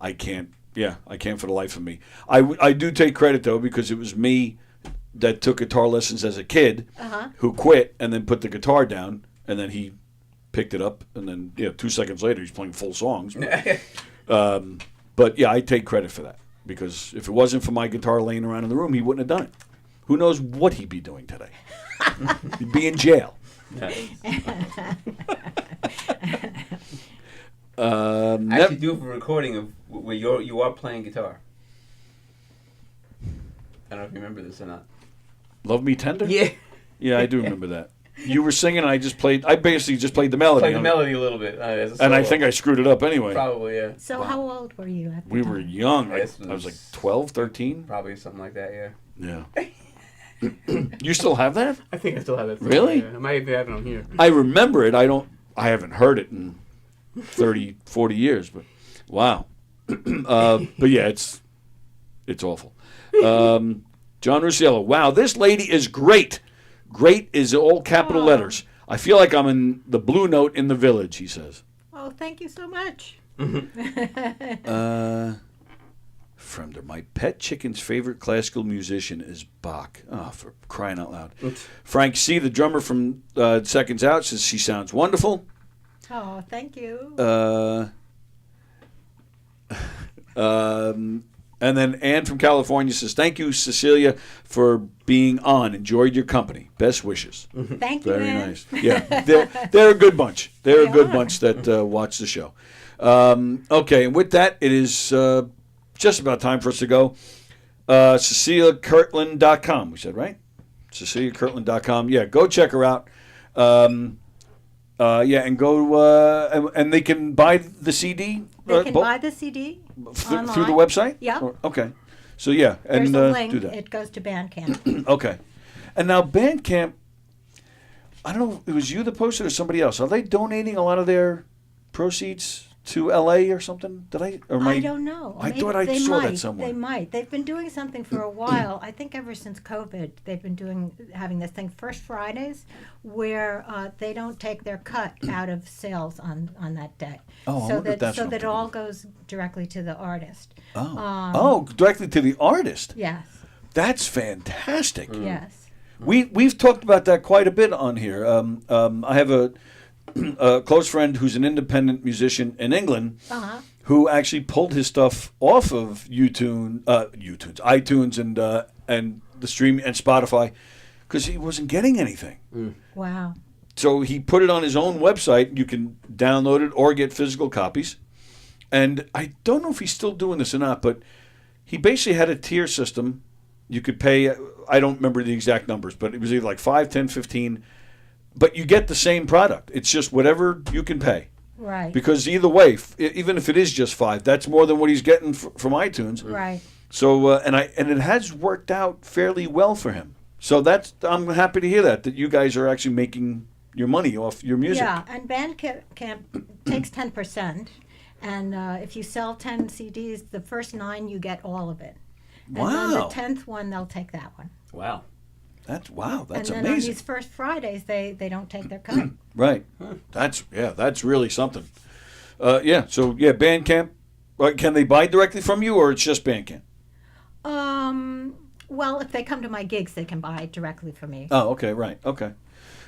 I can't. Yeah, I can't for the life of me. I do take credit though, because it was me that took guitar lessons as a kid, who quit and then put the guitar down, and then he picked it up, and then 2 seconds later he's playing full songs. But yeah, I take credit for that, because if it wasn't for my guitar laying around in the room, he wouldn't have done it. Who knows what he'd be doing today? He'd be in jail. I actually do have a recording of where you are playing guitar. I don't know if you remember this or not. Love Me Tender? Yeah. Yeah, I do remember that. You were singing, and I basically just played the melody. Played the melody a little bit. And I think I screwed it up anyway. Probably, yeah. So how old were you at the We time? were young. I was like 12, 13. Probably something like that, yeah. Yeah. You still have that? I think I still have it. Really? Yeah. I might even have it on here. I remember it. I haven't heard it in 30, 40 years, but wow. But yeah, it's awful. John Rusiello, wow, this lady is great. Great is all capital letters. I feel like I'm in the Blue Note in the Village, he says. Oh, thank you so much. Fremder, my pet chicken's favorite classical musician is Bach. Oh, for crying out loud. Oops. Frank C., the drummer from Seconds Out, says she sounds wonderful. Oh, thank you. And then Ann from California says, thank you, Cecilia, for being on. Enjoyed your company. Best wishes. Thank you, Very Ann. nice. Yeah, they're a good bunch. They're a good bunch that watch the show. Okay, and with that, it is just about time for us to go. CeciliaKirtland.com, we said, right? CeciliaKirtland.com. Yeah, go check her out. And go and they can buy the CD. They can buy the CD through the website. Yeah. Okay. So yeah, There's and a link. do that. It goes to Bandcamp. Okay. And now Bandcamp, I don't know if it was you that posted or somebody else. Are they donating a lot of their proceeds to LA or something? I don't know. I Maybe thought I saw that somewhere. They might. They've been doing something for a while. I think ever since COVID, they've been having this thing, First Fridays, where they don't take their cut out of sales on that day. Oh, so I wonder if that's so what that it I'm all goes directly to the artist. Directly to the artist. Yes. That's fantastic. Yes. We've talked about that quite a bit on here. I have a close friend who's an independent musician in England who actually pulled his stuff off of iTunes and the stream and Spotify because he wasn't getting anything. Wow. So he put it on his own website. You can download it or get physical copies. And I don't know if he's still doing this or not, but he basically had a tier system. You could pay, I don't remember the exact numbers, but it was either like 5, 10, 15. But you get the same product. It's just whatever you can pay. Right. Because either way, even if it is just 5, that's more than what he's getting from iTunes. Right. So and it has worked out fairly well for him. So I'm happy to hear that you guys are actually making your money off your music. Yeah, and Bandcamp takes 10%, and if you sell 10 CDs, the first 9 you get all of it. And Wow. then the 10th one they'll take that one. Wow. That's and then amazing. on these First Fridays they don't take their cut. Right. That's really something. Bandcamp. Can they buy directly from you, or it's just Bandcamp? Well, if they come to my gigs, they can buy directly from me. Oh, okay, right, okay.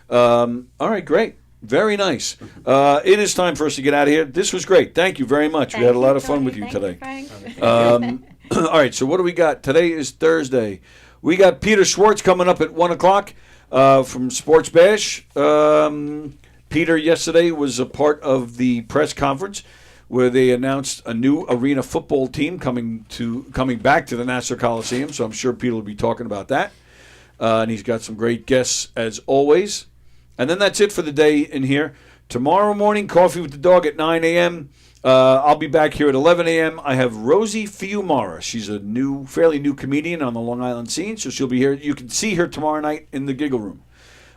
All right, great, very nice. It is time for us to get out of here. This was great. Thank you very much. We had a lot of fun with you today. All right, so what do we got? Today is Thursday. We got Peter Schwartz coming up at 1 o'clock from Sports Bash. Peter yesterday was a part of the press conference where they announced a new arena football team coming back to the Nassau Coliseum, so I'm sure Peter will be talking about that. And he's got some great guests as always. And then that's it for the day in here. Tomorrow morning, Coffee with the Dog at 9 a.m. I'll be back here at 11 a.m. I have Rosie Fiumara. She's a fairly new comedian on the Long Island scene, so she'll be here. You can see her tomorrow night in the Giggle Room.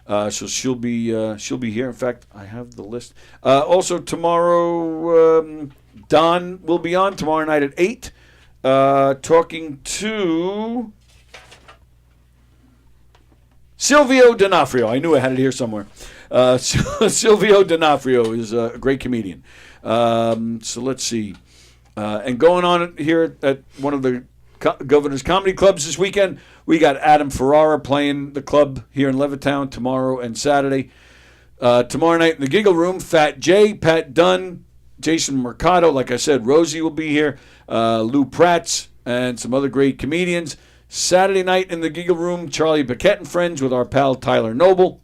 So she'll be here. In fact, I have the list. Also tomorrow, Don will be on tomorrow night at 8, talking to Silvio D'Onofrio. I knew I had it here somewhere. Silvio D'Onofrio is a great comedian. So let's see. And going on here at one of the Governor's Comedy Clubs this weekend, we got Adam Ferrara playing the club here in Levittown tomorrow and Saturday. Tomorrow night in the Giggle Room, Fat Jay, Pat Dunn, Jason Mercado. Like I said, Rosie will be here, Lou Pratz, and some other great comedians. Saturday night in the Giggle Room, Charlie Paquette and friends with our pal Tyler Noble.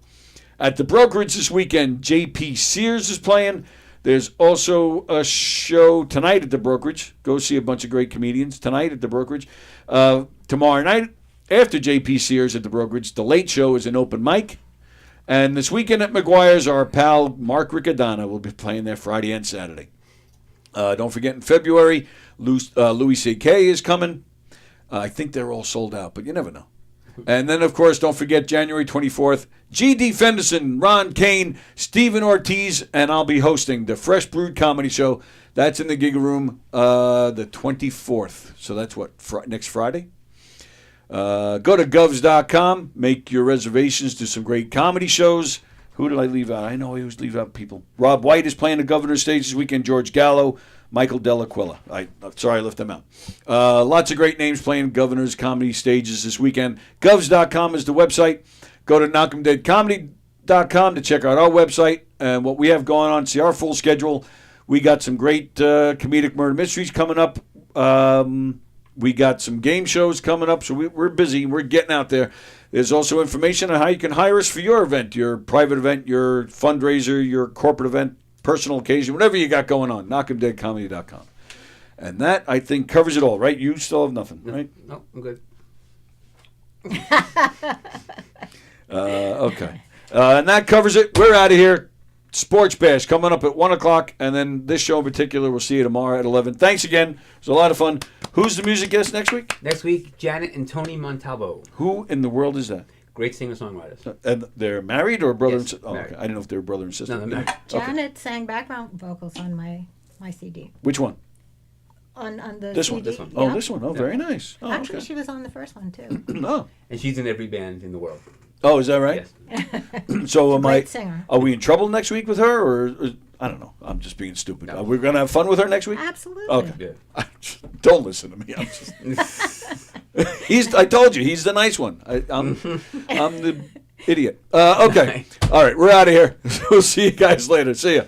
At the Brokerage this weekend, J.P. Sears is playing. There's also a show tonight at the Brokerage. Go see a bunch of great comedians tonight at the Brokerage. Tomorrow night, after J.P. Sears at the Brokerage, The Late Show is an open mic. And this weekend at McGuire's, our pal Mark Riccadonna will be playing there Friday and Saturday. Don't forget, in February, Louis C.K. is coming. I think they're all sold out, but you never know. And then, of course, don't forget January 24th, G.D. Fenderson, Ron Kane, Stephen Ortiz, and I'll be hosting the Fresh Brewed Comedy Show. That's in the Giggle Room the 24th. So that's what, next Friday? Go to govs.com, make your reservations to some great comedy shows. Who did I leave out? I know I always leave out people. Rob White is playing the Governor's stage this weekend, George Gallo, Michael Dell'Aquila. Sorry I left them out. Lots of great names playing Governor's comedy stages this weekend. Govs.com is the website. Go to KnockemDeadComedy.com to check out our website and what we have going on. See our full schedule. We got some great comedic murder mysteries coming up. We got some game shows coming up, so we're busy. We're getting out there. There's also information on how you can hire us for your event, your private event, your fundraiser, your corporate event, personal occasion, whatever you got going on, KnockemDeadComedy.com. And that, I think, covers it all, right? You still have nothing, right? No, I'm good. Okay. And that covers it. We're out of here. Sports Bash coming up at 1 o'clock, and then this show in particular, we'll see you tomorrow at 11. Thanks again. It was a lot of fun. Who's the music guest next week? Next week, Janet and Tony Montalvo. Who in the world is that? Great singer-songwriters. And they're married or brother and sister? Oh, married. okay. I didn't know if they were brother and sister. No, they're married. Janet sang background vocals on my CD. Which one? On the This CD. one. This one. Oh, this one. Oh, very nice. Oh, Actually, okay. she was on the first one, too. Oh. And she's in every band in the world. Oh, is that right? Yes. So Great singer. Are we in trouble next week with her, or I don't know? I'm just being stupid. Are we gonna have fun with her next week? Absolutely. Okay. Don't listen to me. I'm just. I told you he's the nice one. I'm the idiot. Okay. All right. We're out of here. We'll see you guys later. See ya.